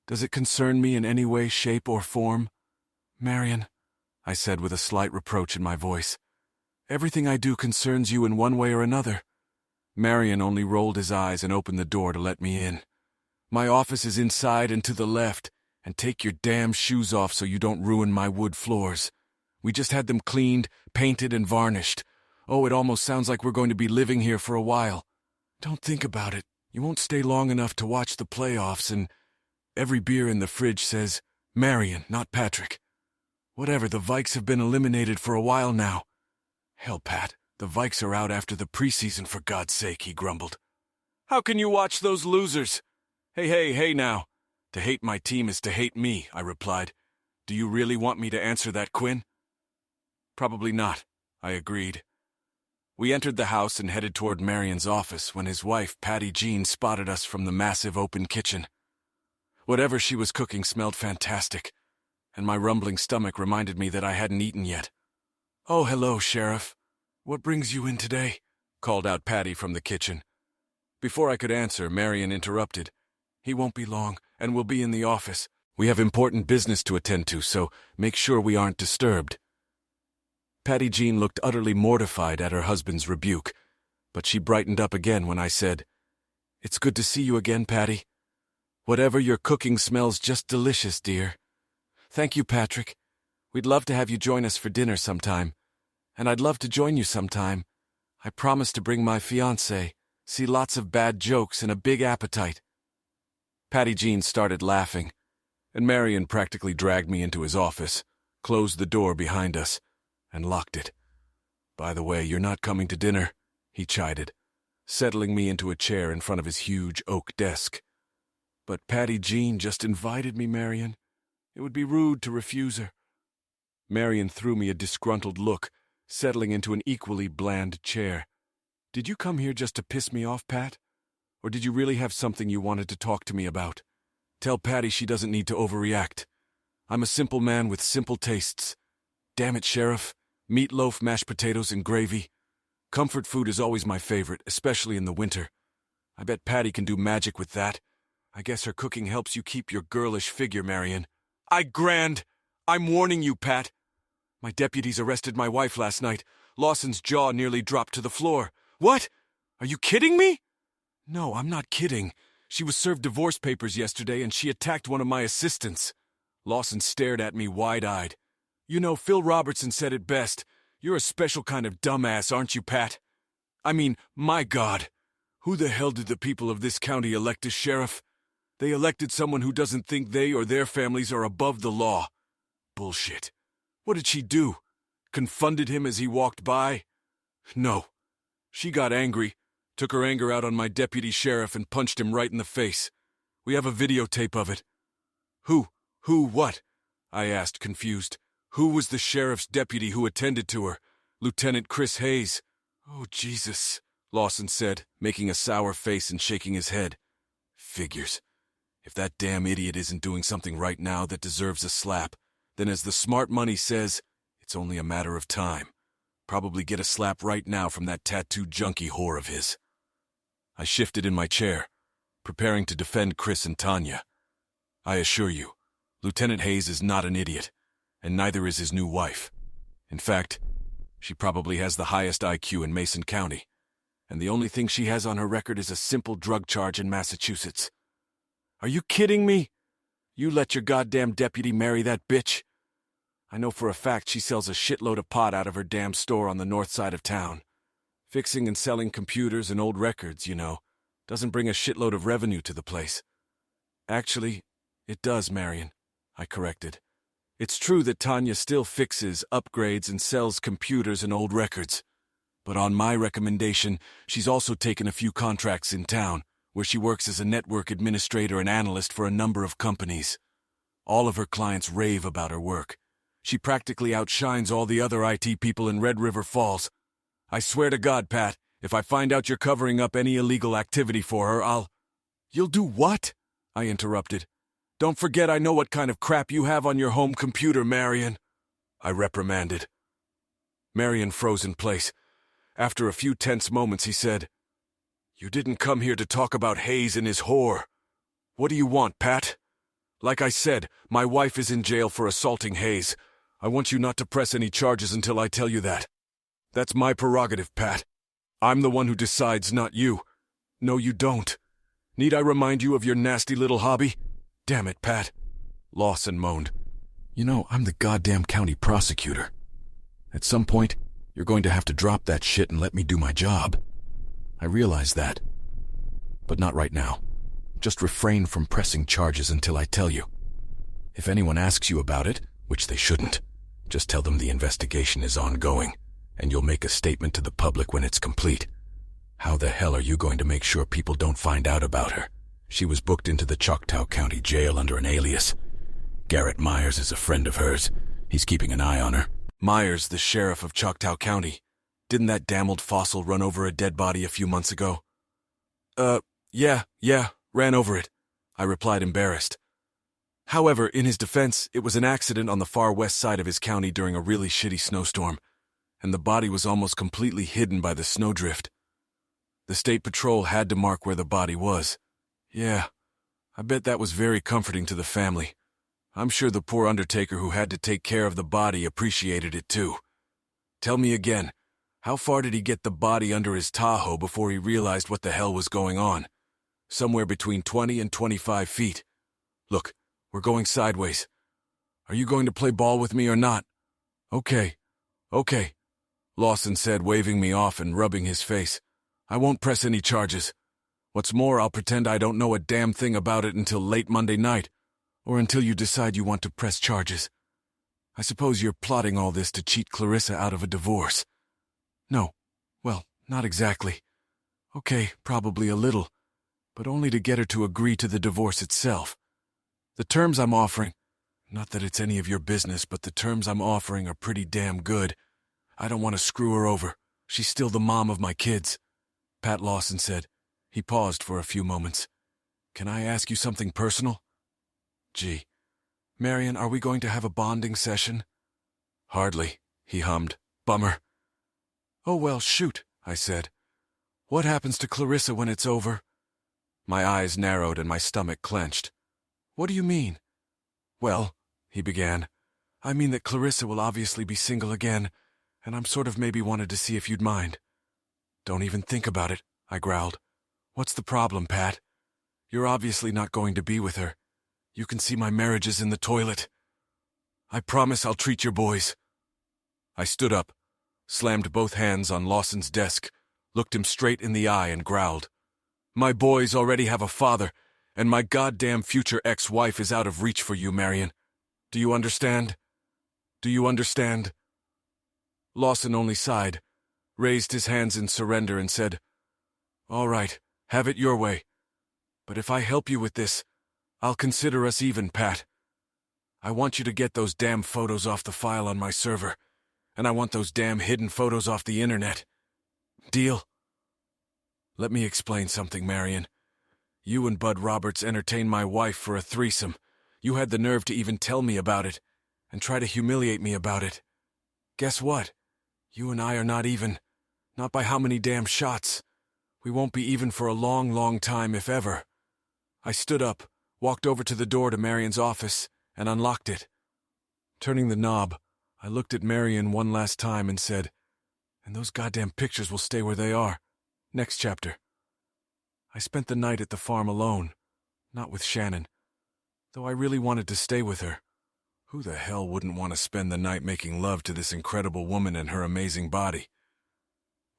Does it concern me in any way, shape, or form?" "Marion," I said with a slight reproach in my voice, "everything I do concerns you in one way or another." Marion only rolled his eyes and opened the door to let me in. "My office is inside and to the left, and take your damn shoes off so you don't ruin my wood floors. We just had them cleaned, painted, and varnished. Oh, it almost sounds like we're going to be living here for a while. Don't think about it. You won't stay long enough to watch the playoffs, and every beer in the fridge says Marion, not Patrick. Whatever, the Vikes have been eliminated for a while now." "Hell, Pat, the Vikes are out after the preseason, for God's sake," he grumbled. "How can you watch those losers?" Hey now. To hate my team is to hate me," I replied. "Do you really want me to answer that, Quinn?" "Probably not," I agreed. We entered the house and headed toward Marion's office when his wife, Patty Jean, spotted us from the massive open kitchen. Whatever she was cooking smelled fantastic, and my rumbling stomach reminded me that I hadn't eaten yet. "Oh, hello, Sheriff. What brings you in today?" called out Patty from the kitchen. Before I could answer, Marion interrupted. "He won't be long, and we'll be in the office. We have important business to attend to, so make sure we aren't disturbed." Patty Jean looked utterly mortified at her husband's rebuke, but she brightened up again when I said, "It's good to see you again, Patty. Whatever you're cooking smells just delicious, dear." "Thank you, Patrick. We'd love to have you join us for dinner sometime. And I'd love to join you sometime. I promise to bring my fiancé, see lots of bad jokes, and a big appetite." Patty Jean started laughing, and Marion practically dragged me into his office, closed the door behind us, and locked it. "By the way, you're not coming to dinner," he chided, settling me into a chair in front of his huge oak desk. "But Patty Jean just invited me, Marion. It would be rude to refuse her." Marion threw me a disgruntled look, settling into an equally bland chair. "Did you come here just to piss me off, Pat? Or did you really have something you wanted to talk to me about? Tell Patty she doesn't need to overreact. I'm a simple man with simple tastes. Damn it, Sheriff. Meatloaf, mashed potatoes, and gravy. Comfort food is always my favorite, especially in the winter. I bet Patty can do magic with that. I guess her cooking helps you keep your girlish figure, Marion." I'm warning you, Pat. My deputies arrested my wife last night. Lawson's jaw nearly dropped to the floor. "What? Are you kidding me?" "No, I'm not kidding. She was served divorce papers yesterday and she attacked one of my assistants." Lawson stared at me wide-eyed. "You know, Phil Robertson said it best. You're a special kind of dumbass, aren't you, Pat? I mean, my God. Who the hell did the people of this county elect as sheriff? They elected someone who doesn't think they or their families are above the law. Bullshit. What did she do? Confunded him as he walked by? No. She got angry, took her anger out on my deputy sheriff and punched him right in the face. We have a videotape of it." What? I asked, confused. "Who was the sheriff's deputy who attended to her? Lieutenant Chris Hayes." "Oh, Jesus," Lawson said, making a sour face and shaking his head. "Figures. If that damn idiot isn't doing something right now that deserves a slap, then as the smart money says, it's only a matter of time. Probably get a slap right now from that tattoo junkie whore of his." I shifted in my chair, preparing to defend Chris and Tanya. I assure you, Lieutenant Hayes is not an idiot, and neither is his new wife. In fact, she probably has the highest IQ in Mason County, and the only thing she has on her record is a simple drug charge in Massachusetts. Are you kidding me? You let your goddamn deputy marry that bitch? I know for a fact she sells a shitload of pot out of her damn store on the north side of town. Fixing and selling computers and old records, you know, doesn't bring a shitload of revenue to the place. Actually, it does, Marion, I corrected. It's true that Tanya still fixes, upgrades, and sells computers and old records. But on my recommendation, she's also taken a few contracts in town, where she works as a network administrator and analyst for a number of companies. All of her clients rave about her work, She practically outshines all the other IT people in Red River Falls. I swear to God, Pat, if I find out you're covering up any illegal activity for her, I'll— You'll do what? I interrupted. Don't forget I know what kind of crap you have on your home computer, Marion, I reprimanded. Marion froze in place. After a few tense moments, he said, You didn't come here to talk about Hayes and his whore. What do you want, Pat? Like I said, my wife is in jail for assaulting Hayes. I want you not to press any charges until I tell you that. That's my prerogative, Pat. I'm the one who decides, not you. No, you don't. Need I remind you of your nasty little hobby? Damn it, Pat. Lawson moaned. You know, I'm the goddamn county prosecutor. At some point, you're going to have to drop that shit and let me do my job. I realize that. But not right now. Just refrain from pressing charges until I tell you. If anyone asks you about it, which they shouldn't, just tell them the investigation is ongoing, and you'll make a statement to the public when it's complete. How the hell are you going to make sure people don't find out about her? She was booked into the Choctaw County Jail under an alias. Garrett Myers is a friend of hers. He's keeping an eye on her. Myers, the sheriff of Choctaw County. Didn't that damn old fossil run over a dead body a few months ago? Yeah, ran over it, I replied, embarrassed. However, in his defense, it was an accident on the far west side of his county during a really shitty snowstorm, and the body was almost completely hidden by the snowdrift. The state patrol had to mark where the body was. Yeah, I bet that was very comforting to the family. I'm sure the poor undertaker who had to take care of the body appreciated it too. Tell me again, how far did he get the body under his Tahoe before he realized what the hell was going on? Somewhere between 20 and 25 feet. Look, we're going sideways. Are you going to play ball with me or not? Okay, Lawson said, waving me off and rubbing his face. I won't press any charges. What's more, I'll pretend I don't know a damn thing about it until late Monday night, or until you decide you want to press charges. I suppose you're plotting all this to cheat Clarissa out of a divorce. No, well, not exactly. Okay, probably a little, but only to get her to agree to the divorce itself. The terms I'm offering, not that it's any of your business, but the terms I'm offering are pretty damn good. I don't want to screw her over. She's still the mom of my kids, Pat Lawson said. He paused for a few moments. Can I ask you something personal? Gee, Marion, are we going to have a bonding session? Hardly, he hummed. Bummer. Oh well, shoot, I said. What happens to Clarissa when it's over? My eyes narrowed and my stomach clenched. What do you mean? Well, he began, I mean that Clarissa will obviously be single again, and I'm sort of maybe wanted to see if you'd mind. Don't even think about it, I growled. What's the problem, Pat? You're obviously not going to be with her. You can see my marriage is in the toilet. I promise I'll treat your boys. I stood up, slammed both hands on Lawson's desk, looked him straight in the eye and growled. My boys already have a father, and my goddamn future ex-wife is out of reach for you, Marion. Do you understand? Do you understand? Lawson only sighed, raised his hands in surrender and said, All right, have it your way. But if I help you with this, I'll consider us even, Pat. I want you to get those damn photos off the file on my server, and I want those damn hidden photos off the internet. Deal? Let me explain something, Marion. You and Bud Roberts entertained my wife for a threesome. You had the nerve to even tell me about it, and try to humiliate me about it. Guess what? You and I are not even. Not by how many damn shots. We won't be even for a long, long time, if ever. I stood up, walked over to the door to Marion's office, and unlocked it. Turning the knob, I looked at Marion one last time and said, And those goddamn pictures will stay where they are. Next chapter. I spent the night at the farm alone, not with Shannon, though I really wanted to stay with her. Who the hell wouldn't want to spend the night making love to this incredible woman and her amazing body?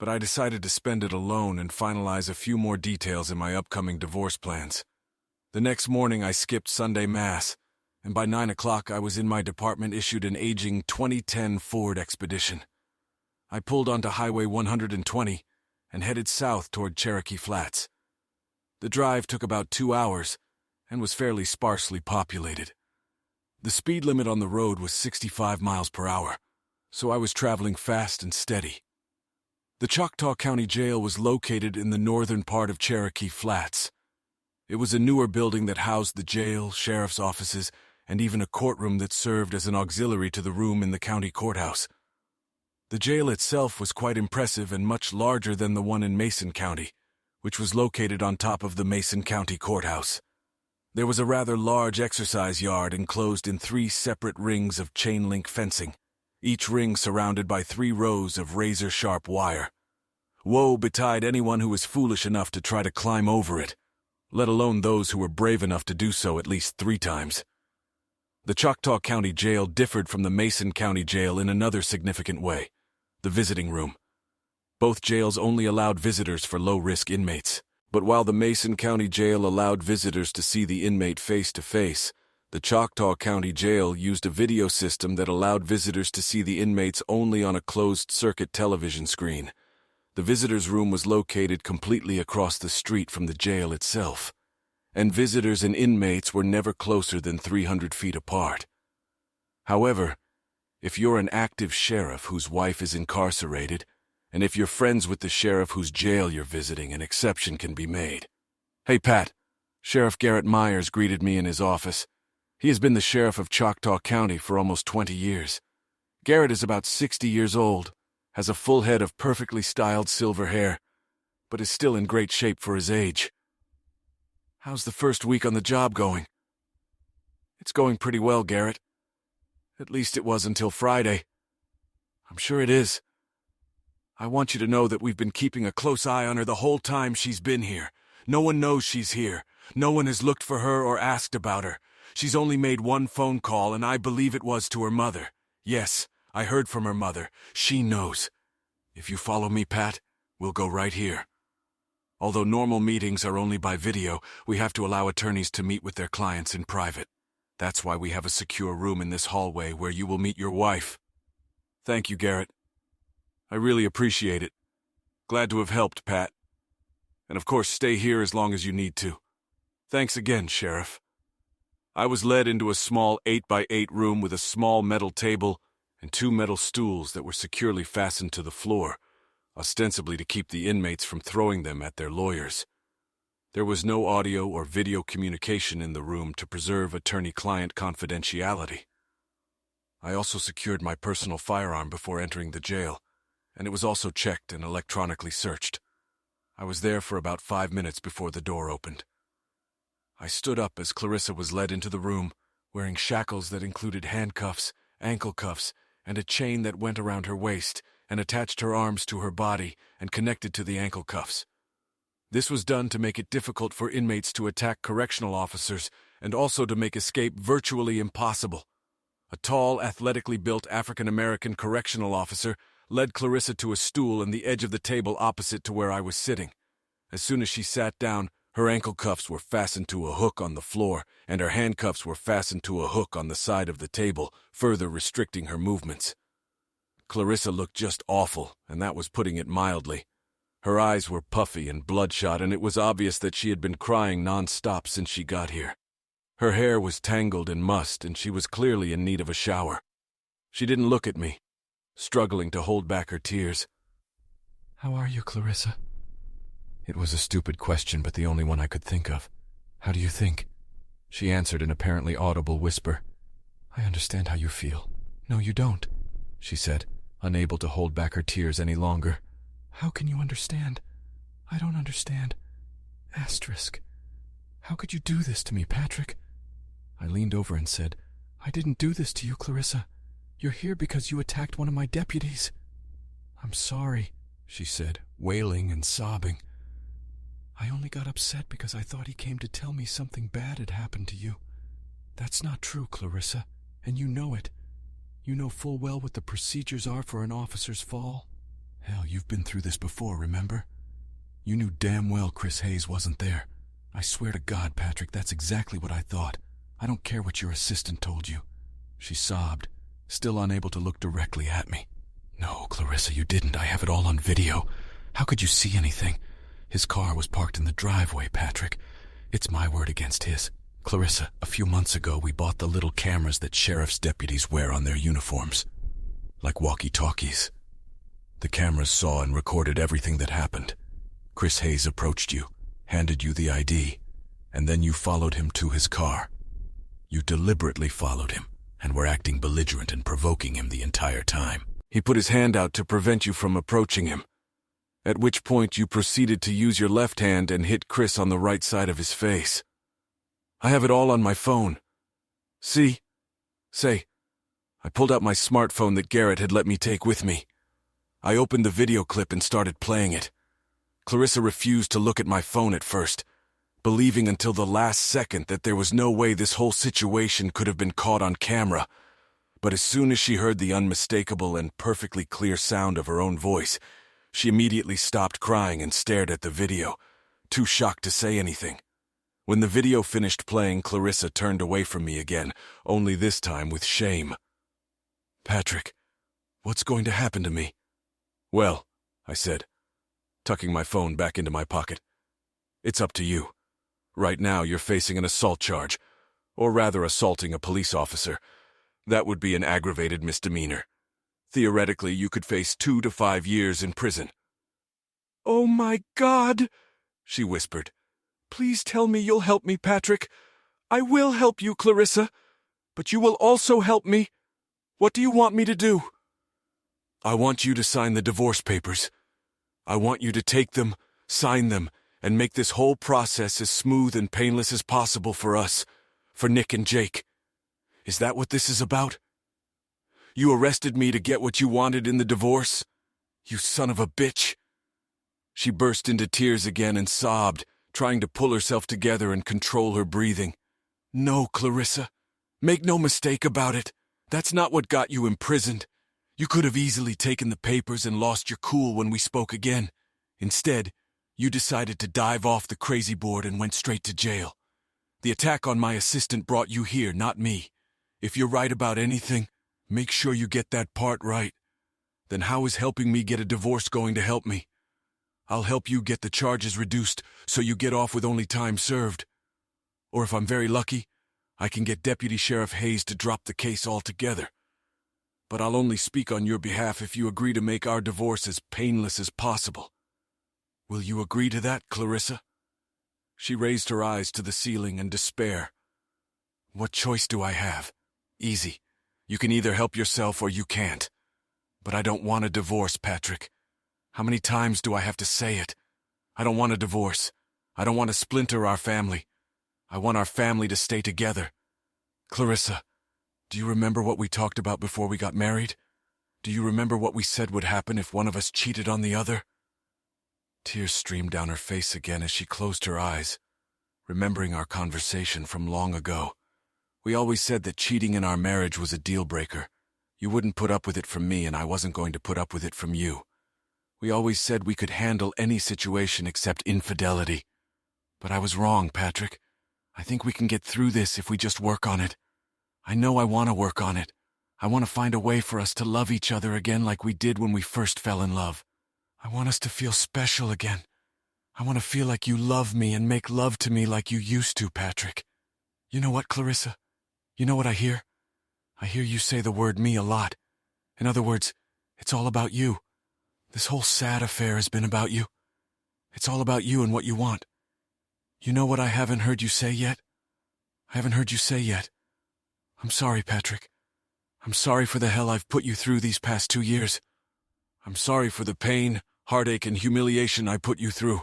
But I decided to spend it alone and finalize a few more details in my upcoming divorce plans. The next morning I skipped Sunday Mass, and by 9 o'clock I was in my department issued an aging 2010 Ford Expedition. I pulled onto Highway 120 and headed south toward Cherokee Flats. The drive took about 2 hours and was fairly sparsely populated. The speed limit on the road was 65 miles per hour, so I was traveling fast and steady. The Choctaw County Jail was located in the northern part of Cherokee Flats. It was a newer building that housed the jail, sheriff's offices, and even a courtroom that served as an auxiliary to the room in the county courthouse. The jail itself was quite impressive and much larger than the one in Mason County, which was located on top of the Mason County Courthouse. There was a rather large exercise yard enclosed in 3 separate rings of chain-link fencing, each ring surrounded by 3 rows of razor-sharp wire. Woe betide anyone who was foolish enough to try to climb over it, let alone those who were brave enough to do so at least 3 times. The Choctaw County Jail differed from the Mason County Jail in another significant way: the visiting room. Both jails only allowed visitors for low-risk inmates, but while the Mason County Jail allowed visitors to see the inmate face-to-face, the Choctaw County Jail used a video system that allowed visitors to see the inmates only on a closed-circuit television screen. The visitors' room was located completely across the street from the jail itself, and visitors and inmates were never closer than 300 feet apart. However, if you're an active sheriff whose wife is incarcerated, and if you're friends with the sheriff whose jail you're visiting, an exception can be made. "Hey, Pat," Sheriff Garrett Myers greeted me in his office. He has been the sheriff of Choctaw County for almost 20 years. Garrett is about 60 years old, has a full head of perfectly styled silver hair, but is still in great shape for his age. "How's the first week on the job going?" "It's going pretty well, Garrett. At least it was until Friday." "I'm sure it is. I want you to know that we've been keeping a close eye on her the whole time she's been here. No one knows she's here. No one has looked for her or asked about her. She's only made 1 phone call, and I believe it was to her mother. Yes, I heard from her mother. She knows. If you follow me, Pat, we'll go right here. Although normal meetings are only by video, we have to allow attorneys to meet with their clients in private. That's why we have a secure room in this hallway where you will meet your wife." "Thank you, Garrett. I really appreciate it. Glad to have helped, Pat. And of course, stay here as long as you need to. Thanks again, Sheriff." I was led into a small 8x8 room with a small metal table and 2 metal stools that were securely fastened to the floor, ostensibly to keep the inmates from throwing them at their lawyers. There was no audio or video communication in the room to preserve attorney-client confidentiality. I also secured my personal firearm before entering the jail, and it was also checked and electronically searched. I was there for about 5 minutes before the door opened. I stood up as Clarissa was led into the room, wearing shackles that included handcuffs, ankle cuffs, and a chain that went around her waist and attached her arms to her body and connected to the ankle cuffs. This was done to make it difficult for inmates to attack correctional officers and also to make escape virtually impossible. A tall, athletically built African-American correctional officer led Clarissa to a stool on the edge of the table opposite to where I was sitting. As soon as she sat down, her ankle cuffs were fastened to a hook on the floor, and her handcuffs were fastened to a hook on the side of the table, further restricting her movements. Clarissa looked just awful, and that was putting it mildly. Her eyes were puffy and bloodshot, and it was obvious that she had been crying non-stop since she got here. Her hair was tangled in must, and she was clearly in need of a shower. She didn't look at me, struggling to hold back her tears. "How are you, Clarissa?" It was a stupid question, but the only one I could think of. "How do you think?" She answered in apparently audible whisper. "I understand how you feel." "No, you don't," she said, unable to hold back her tears any longer. "How can you understand? I don't understand. Asterisk. How could you do this to me, Patrick?" I leaned over and said, "I didn't do this to you, Clarissa. You're here because you attacked one of my deputies." "I'm sorry," she said, wailing and sobbing. "I only got upset because I thought he came to tell me something bad had happened to you. That's not true, Clarissa, and you know it. You know full well what the procedures are for an officer's fall. Hell, you've been through this before, remember? You knew damn well Chris Hayes wasn't there. I swear to God, Patrick, that's exactly what I thought. I don't care what your assistant told you." She sobbed, still unable to look directly at me. "No, Clarissa, you didn't. I have it all on video. How could you see anything? His car was parked in the driveway, Patrick. It's my word against his. Clarissa, a few months ago we bought the little cameras that sheriff's deputies wear on their uniforms, like walkie-talkies. The cameras saw and recorded everything that happened. Chris Hayes approached you, handed you the ID, and then you followed him to his car. You deliberately followed him, and were acting belligerent and provoking him the entire time. He put his hand out to prevent you from approaching him, at which point you proceeded to use your left hand and hit Chris on the right side of his face. I have it all on my phone. See? Say, I pulled out my smartphone that Garrett had let me take with me. I opened the video clip and started playing it. Clarissa refused to look at my phone at first, believing until the last second that there was no way this whole situation could have been caught on camera. But as soon as she heard the unmistakable and perfectly clear sound of her own voice, she immediately stopped crying and stared at the video, too shocked to say anything. When the video finished playing, Clarissa turned away from me again, only this time with shame. "Patrick, what's going to happen to me?" "Well," I said, tucking my phone back into my pocket, "it's up to you. Right now you're facing an assault charge, or rather assaulting a police officer. That would be an aggravated misdemeanor. Theoretically, you could face 2 to 5 years in prison." "Oh my God," she whispered. "Please tell me you'll help me, Patrick. I will help you, Clarissa. But you will also help me. What do you want me to do?" "I want you to sign the divorce papers. I want you to take them, sign them, and make this whole process as smooth and painless as possible for us, for Nick and Jake. Is that what this is about? You arrested me to get what you wanted in the divorce? You son of a bitch." She burst into tears again and sobbed, trying to pull herself together and control her breathing. "No, Clarissa. Make no mistake about it. That's not what got you imprisoned. You could have easily taken the papers and lost your cool when we spoke again. Instead, you decided to dive off the crazy board and went straight to jail. The attack on my assistant brought you here, not me. If you're right about anything, make sure you get that part right. Then how is helping me get a divorce going to help me? I'll help you get the charges reduced so you get off with only time served. Or if I'm very lucky, I can get Deputy Sheriff Hayes to drop the case altogether. But I'll only speak on your behalf if you agree to make our divorce as painless as possible. Will you agree to that, Clarissa?" She raised her eyes to the ceiling in despair. "What choice do I have? Easy. You can either help yourself or you can't. But I don't want a divorce, Patrick. How many times do I have to say it? I don't want a divorce. I don't want to splinter our family. I want our family to stay together. Clarissa, do you remember what we talked about before we got married? Do you remember what we said would happen if one of us cheated on the other?" Tears streamed down her face again as she closed her eyes, remembering our conversation from long ago. We always said that cheating in our marriage was a deal-breaker. You wouldn't put up with it from me, and I wasn't going to put up with it from you. We always said we could handle any situation except infidelity. But I was wrong, Patrick. I think we can get through this if we just work on it. I know I want to work on it. I want to find a way for us to love each other again like we did when we first fell in love. I want us to feel special again. I want to feel like you love me and make love to me like you used to, Patrick. You know what, Clarissa? You know what I hear? I hear you say the word me a lot. In other words, it's all about you. This whole sad affair has been about you. It's all about you and what you want. You know what I haven't heard you say yet? I haven't heard you say yet. I'm sorry, Patrick. I'm sorry for the hell I've put you through these past 2 years. I'm sorry for the pain, heartache, and humiliation I put you through.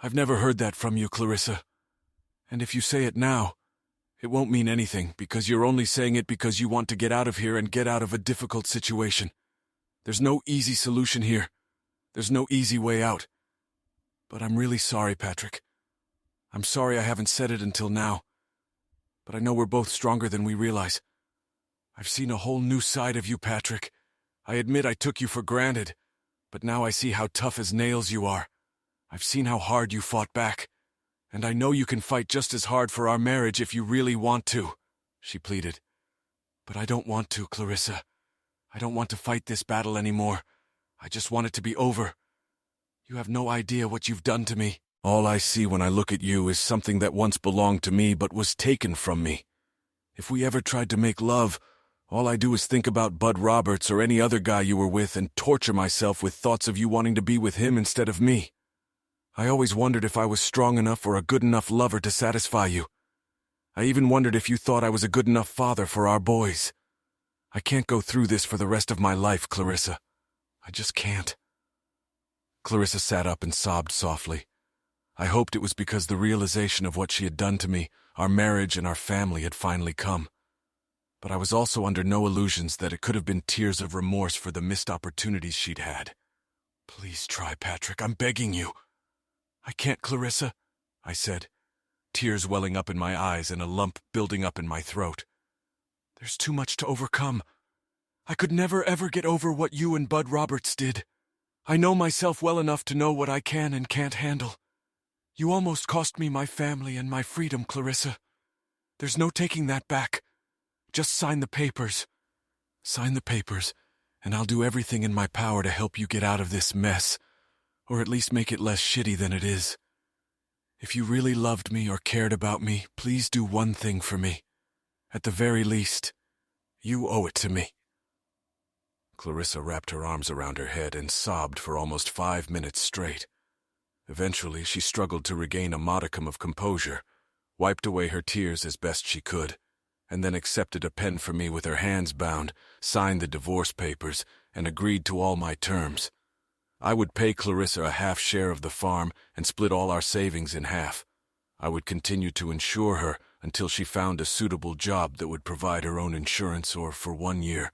I've never heard that from you, Clarissa. And if you say it now, it won't mean anything because you're only saying it because you want to get out of here and get out of a difficult situation. There's no easy solution here. There's no easy way out. But I'm really sorry, Patrick. I'm sorry I haven't said it until now. But I know we're both stronger than we realize. I've seen a whole new side of you, Patrick. I admit I took you for granted, but now I see how tough as nails you are. I've seen how hard you fought back. And I know you can fight just as hard for our marriage if you really want to, she pleaded. But I don't want to, Clarissa. I don't want to fight this battle anymore. I just want it to be over. You have no idea what you've done to me. All I see when I look at you is something that once belonged to me but was taken from me. If we ever tried to make love, all I do is think about Bud Roberts or any other guy you were with and torture myself with thoughts of you wanting to be with him instead of me. I always wondered if I was strong enough or a good enough lover to satisfy you. I even wondered if you thought I was a good enough father for our boys. I can't go through this for the rest of my life, Clarissa. I just can't. Clarissa sat up and sobbed softly. I hoped it was because the realization of what she had done to me, our marriage and our family had finally come. But I was also under no illusions that it could have been tears of remorse for the missed opportunities she'd had. Please try, Patrick, I'm begging you. I can't, Clarissa, I said, tears welling up in my eyes and a lump building up in my throat. There's too much to overcome. I could never ever get over what you and Bud Roberts did. I know myself well enough to know what I can and can't handle. You almost cost me my family and my freedom, Clarissa. There's no taking that back. Just sign the papers. Sign the papers, and I'll do everything in my power to help you get out of this mess, or at least make it less shitty than it is. If you really loved me or cared about me, please do one thing for me. At the very least, you owe it to me. Clarissa wrapped her arms around her head and sobbed for almost 5 minutes straight. Eventually, she struggled to regain a modicum of composure, wiped away her tears as best she could, and then accepted a pen from me with her hands bound, signed the divorce papers, and agreed to all my terms. I would pay Clarissa a half share of the farm and split all our savings in half. I would continue to insure her until she found a suitable job that would provide her own insurance or for 1 year,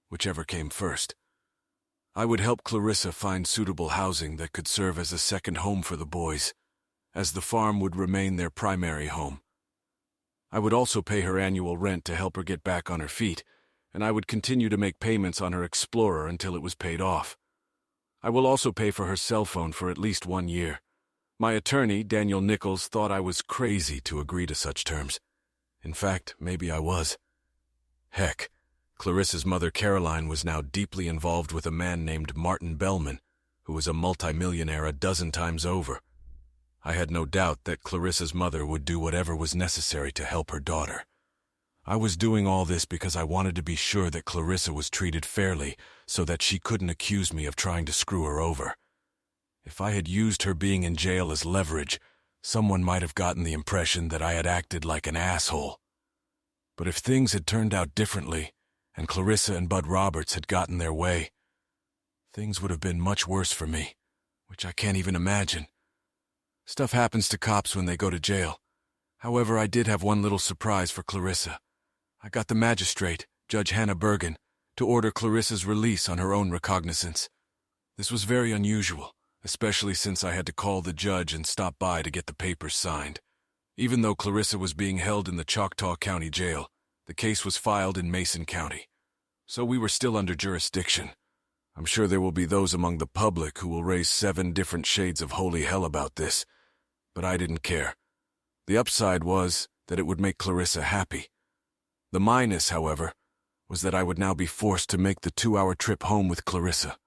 whichever came first. I would help Clarissa find suitable housing that could serve as a second home for the boys, as the farm would remain their primary home. I would also pay her annual rent to help her get back on her feet, and I would continue to make payments on her Explorer until it was paid off. I will also pay for her cell phone for at least 1 year. My attorney, Daniel Nichols, thought I was crazy to agree to such terms. In fact, maybe I was. Heck, Clarissa's mother Caroline was now deeply involved with a man named Martin Bellman, who was a multimillionaire a dozen times over. I had no doubt that Clarissa's mother would do whatever was necessary to help her daughter. I was doing all this because I wanted to be sure that Clarissa was treated fairly so that she couldn't accuse me of trying to screw her over. If I had used her being in jail as leverage, someone might have gotten the impression that I had acted like an asshole. But if things had turned out differently, and Clarissa and Bud Roberts had gotten their way, things would have been much worse for me, which I can't even imagine. Stuff happens to cops when they go to jail. However, I did have one little surprise for Clarissa. I got the magistrate, Judge Hannah Bergen, to order Clarissa's release on her own recognizance. This was very unusual, especially since I had to call the judge and stop by to get the papers signed. Even though Clarissa was being held in the Choctaw County Jail, the case was filed in Mason County, so we were still under jurisdiction. I'm sure there will be those among the public who will raise 7 different shades of holy hell about this, but I didn't care. The upside was that it would make Clarissa happy. The minus, however, was that I would now be forced to make the 2-hour trip home with Clarissa.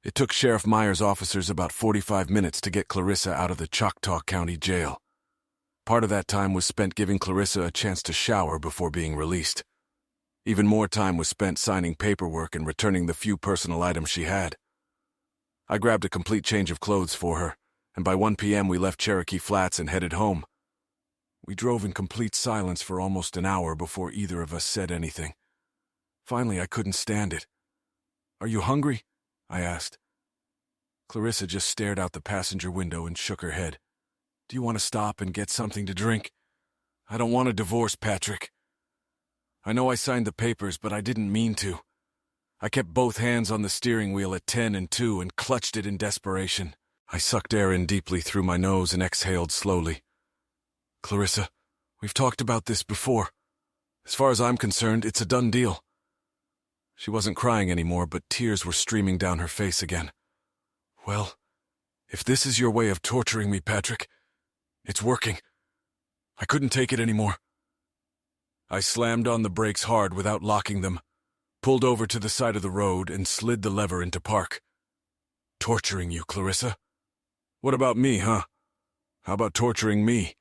It took Sheriff Meyer's officers about 45 minutes to get Clarissa out of the Choctaw County Jail. Part of that time was spent giving Clarissa a chance to shower before being released. Even more time was spent signing paperwork and returning the few personal items she had. I grabbed a complete change of clothes for her, and by 1 p.m. we left Cherokee Flats and headed home. We drove in complete silence for almost an hour before either of us said anything. Finally, I couldn't stand it. "Are you hungry?" I asked. Clarissa just stared out the passenger window and shook her head. "Do you want to stop and get something to drink?" "I don't want a divorce, Patrick. I know I signed the papers, but I didn't mean to. I kept both hands on the steering wheel at 10 and 2 and clutched it in desperation." I sucked air in deeply through my nose and exhaled slowly. "Clarissa, we've talked about this before. As far as I'm concerned, it's a done deal." She wasn't crying anymore, but tears were streaming down her face again. "Well, if this is your way of torturing me, Patrick, it's working. I couldn't take it anymore." I slammed on the brakes hard without locking them, pulled over to the side of the road, and slid the lever into park. "Torturing you, Clarissa? What about me, huh? How about torturing me?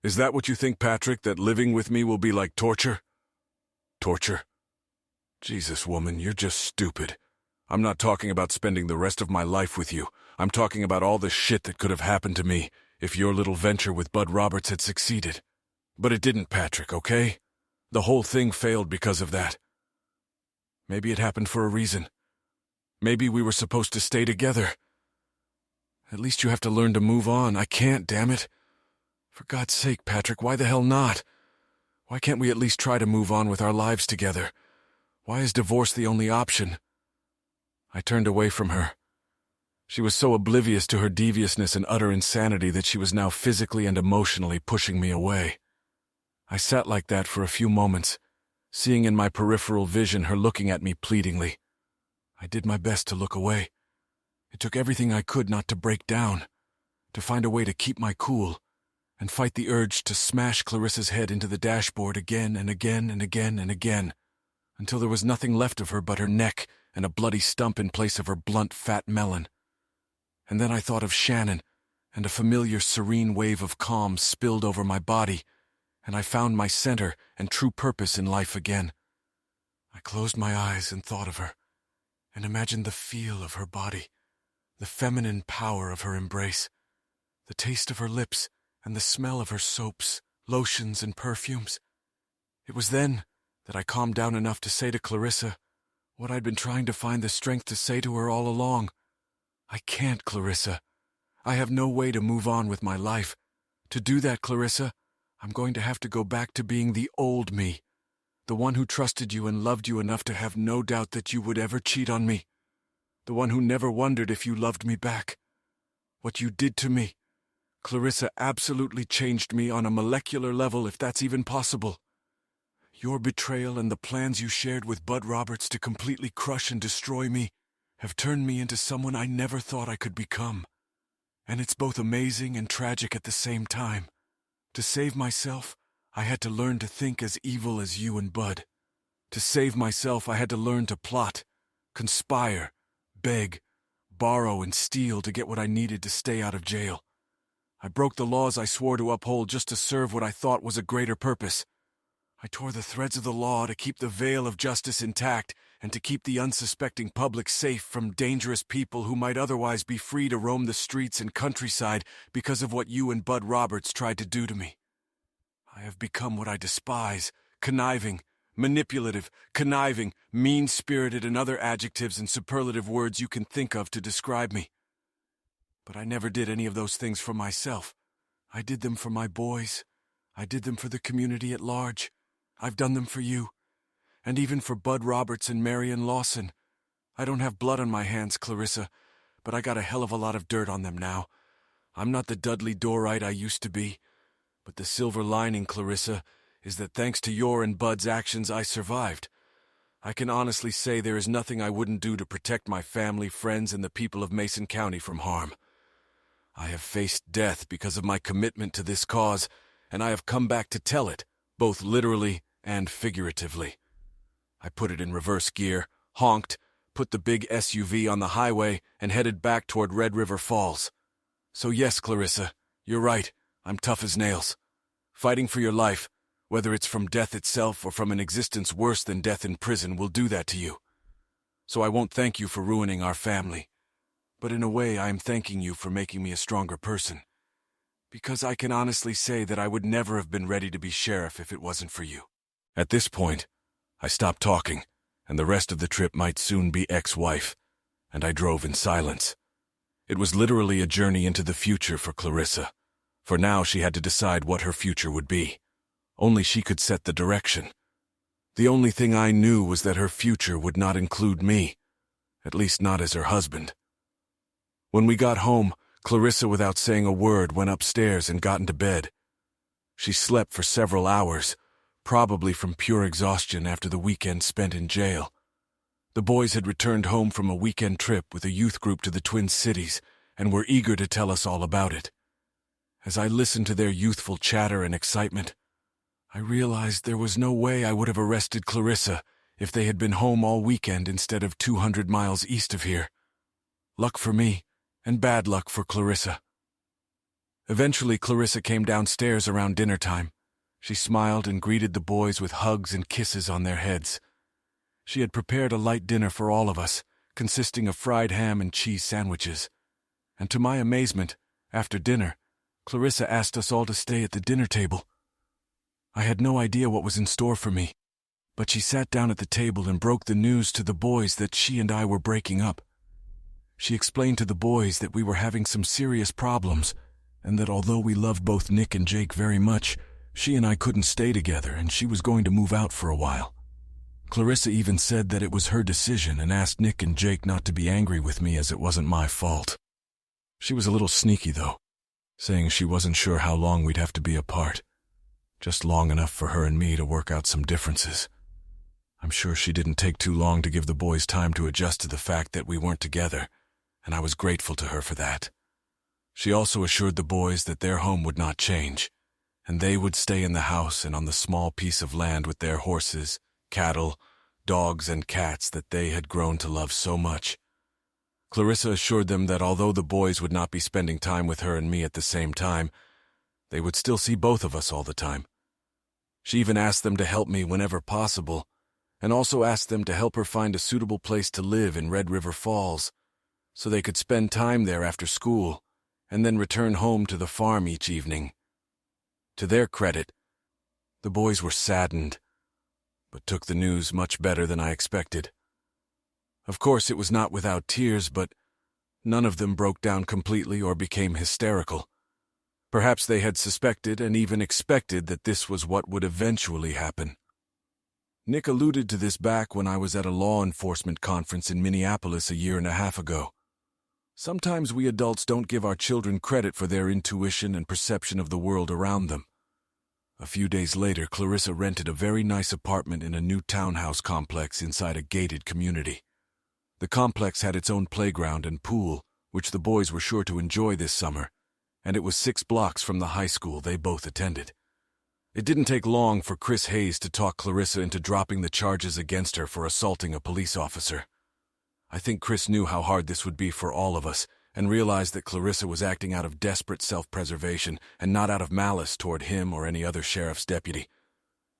Is that what you think, Patrick, that living with me will be like torture? Torture? Jesus, woman, you're just stupid. I'm not talking about spending the rest of my life with you. I'm talking about all the shit that could have happened to me if your little venture with Bud Roberts had succeeded. But it didn't, Patrick, okay? The whole thing failed because of that. Maybe it happened for a reason. Maybe we were supposed to stay together. At least you have to learn to move on. I can't, damn it. For God's sake, Patrick, why the hell not? Why can't we at least try to move on with our lives together? Why is divorce the only option? I turned away from her. She was so oblivious to her deviousness and utter insanity that she was now physically and emotionally pushing me away. I sat like that for a few moments, seeing in my peripheral vision her looking at me pleadingly. I did my best to look away. It took everything I could not to break down, to find a way to keep my cool, and fight the urge to smash Clarissa's head into the dashboard again and again and again and again, until there was nothing left of her but her neck and a bloody stump in place of her blunt, fat melon. And then I thought of Shannon, and a familiar serene wave of calm spilled over my body, and I found my center and true purpose in life again. I closed my eyes and thought of her, and imagined the feel of her body, the feminine power of her embrace, the taste of her lips, and the smell of her soaps, lotions, and perfumes. It was then that I calmed down enough to say to Clarissa what I'd been trying to find the strength to say to her all along. I can't, Clarissa. I have no way to move on with my life. To do that, Clarissa, I'm going to have to go back to being the old me, the one who trusted you and loved you enough to have no doubt that you would ever cheat on me, the one who never wondered if you loved me back. What you did to me, Clarissa, absolutely changed me on a molecular level, if that's even possible. Your betrayal and the plans you shared with Bud Roberts to completely crush and destroy me have turned me into someone I never thought I could become. And it's both amazing and tragic at the same time. To save myself, I had to learn to think as evil as you and Bud. To save myself, I had to learn to plot, conspire, beg, borrow, and steal to get what I needed to stay out of jail. I broke the laws I swore to uphold just to serve what I thought was a greater purpose. I tore the threads of the law to keep the veil of justice intact and to keep the unsuspecting public safe from dangerous people who might otherwise be free to roam the streets and countryside because of what you and Bud Roberts tried to do to me. I have become what I despise: conniving, manipulative, conniving, mean-spirited, and other adjectives and superlative words you can think of to describe me. But I never did any of those things for myself. I did them for my boys. I did them for the community at large. I've done them for you. And even for Bud Roberts and Marion Lawson. I don't have blood on my hands, Clarissa, but I got a hell of a lot of dirt on them now. I'm not the Dudley Dorite I used to be. But the silver lining, Clarissa, is that thanks to your and Bud's actions, I survived. I can honestly say there is nothing I wouldn't do to protect my family, friends, and the people of Mason County from harm. I have faced death because of my commitment to this cause, and I have come back to tell it, both literally and figuratively. I put it in reverse gear, honked, put the big SUV on the highway, and headed back toward Red River Falls. So yes, Clarissa, you're right, I'm tough as nails. Fighting for your life, whether it's from death itself or from an existence worse than death in prison, will do that to you. So I won't thank you for ruining our family. But in a way, I am thanking you for making me a stronger person. Because I can honestly say that I would never have been ready to be sheriff if it wasn't for you. At this point, I stopped talking, and the rest of the trip might soon be ex-wife, and I drove in silence. It was literally a journey into the future for Clarissa. For now, she had to decide what her future would be. Only she could set the direction. The only thing I knew was that her future would not include me, at least not as her husband. When we got home, Clarissa, without saying a word, went upstairs and got into bed. She slept for several hours, probably from pure exhaustion after the weekend spent in jail. The boys had returned home from a weekend trip with a youth group to the Twin Cities and were eager to tell us all about it. As I listened to their youthful chatter and excitement, I realized there was no way I would have arrested Clarissa if they had been home all weekend instead of 200 miles east of here. Luck for me, and bad luck for Clarissa. Eventually, Clarissa came downstairs around dinner time. She smiled and greeted the boys with hugs and kisses on their heads. She had prepared a light dinner for all of us, consisting of fried ham and cheese sandwiches. And to my amazement, after dinner, Clarissa asked us all to stay at the dinner table. I had no idea what was in store for me, but she sat down at the table and broke the news to the boys that she and I were breaking up. She explained to the boys that we were having some serious problems, and that although we loved both Nick and Jake very much, she and I couldn't stay together and she was going to move out for a while. Clarissa even said that it was her decision and asked Nick and Jake not to be angry with me as it wasn't my fault. She was a little sneaky, though, saying she wasn't sure how long we'd have to be apart, just long enough for her and me to work out some differences. I'm sure she didn't take too long to give the boys time to adjust to the fact that we weren't together, and I was grateful to her for that. She also assured the boys that their home would not change, and they would stay in the house and on the small piece of land with their horses, cattle, dogs, and cats that they had grown to love so much. Clarissa assured them that although the boys would not be spending time with her and me at the same time, they would still see both of us all the time. She even asked them to help me whenever possible, and also asked them to help her find a suitable place to live in Red River Falls, so they could spend time there after school, and then return home to the farm each evening. To their credit, the boys were saddened, but took the news much better than I expected. Of course, it was not without tears, but none of them broke down completely or became hysterical. Perhaps they had suspected and even expected that this was what would eventually happen. Nick alluded to this back when I was at a law enforcement conference in Minneapolis a year and a half ago. Sometimes we adults don't give our children credit for their intuition and perception of the world around them. A few days later, Clarissa rented a very nice apartment in a new townhouse complex inside a gated community. The complex had its own playground and pool, which the boys were sure to enjoy this summer, and it was 6 blocks from the high school they both attended. It didn't take long for Chris Hayes to talk Clarissa into dropping the charges against her for assaulting a police officer. I think Chris knew how hard this would be for all of us, and realized that Clarissa was acting out of desperate self-preservation and not out of malice toward him or any other sheriff's deputy.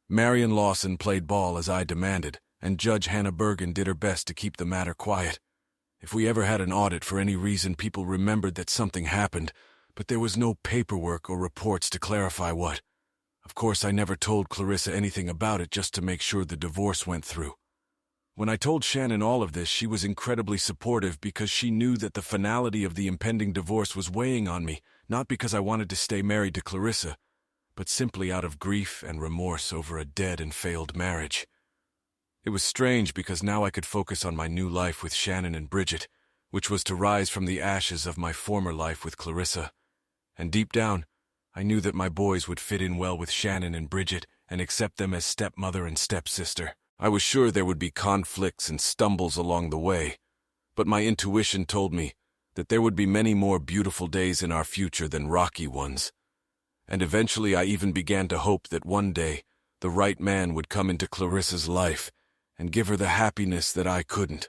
Marion Lawson played ball as I demanded, and Judge Hannah Bergen did her best to keep the matter quiet. If we ever had an audit for any reason, people remembered that something happened, but there was no paperwork or reports to clarify what. Of course, I never told Clarissa anything about it just to make sure the divorce went through. When I told Shannon all of this, she was incredibly supportive because she knew that the finality of the impending divorce was weighing on me, not because I wanted to stay married to Clarissa, but simply out of grief and remorse over a dead and failed marriage. It was strange because now I could focus on my new life with Shannon and Bridget, which was to rise from the ashes of my former life with Clarissa. And deep down, I knew that my boys would fit in well with Shannon and Bridget and accept them as stepmother and stepsister. I was sure there would be conflicts and stumbles along the way, but my intuition told me that there would be many more beautiful days in our future than rocky ones. And eventually I even began to hope that one day the right man would come into Clarissa's life and give her the happiness that I couldn't.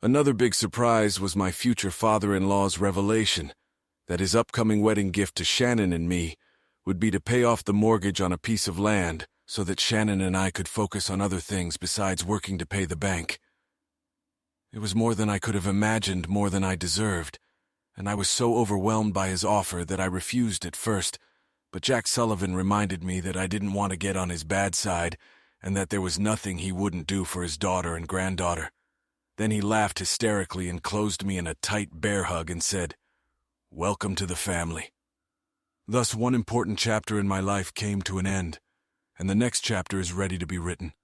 Another big surprise was my future father-in-law's revelation that his upcoming wedding gift to Shannon and me would be to pay off the mortgage on a piece of land so that Shannon and I could focus on other things besides working to pay the bank. It was more than I could have imagined, more than I deserved, and I was so overwhelmed by his offer that I refused at first, but Jack Sullivan reminded me that I didn't want to get on his bad side and that there was nothing he wouldn't do for his daughter and granddaughter. Then he laughed hysterically and closed me in a tight bear hug and said, "Welcome to the family." Thus, one important chapter in my life came to an end, and the next chapter is ready to be written.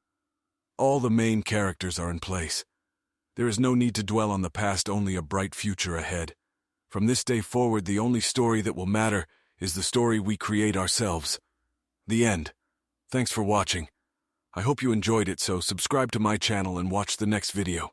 All the main characters are in place. There is no need to dwell on the past, only a bright future ahead. From this day forward, the only story that will matter is the story we create ourselves. The end. Thanks for watching. I hope you enjoyed it, so subscribe to my channel and watch the next video.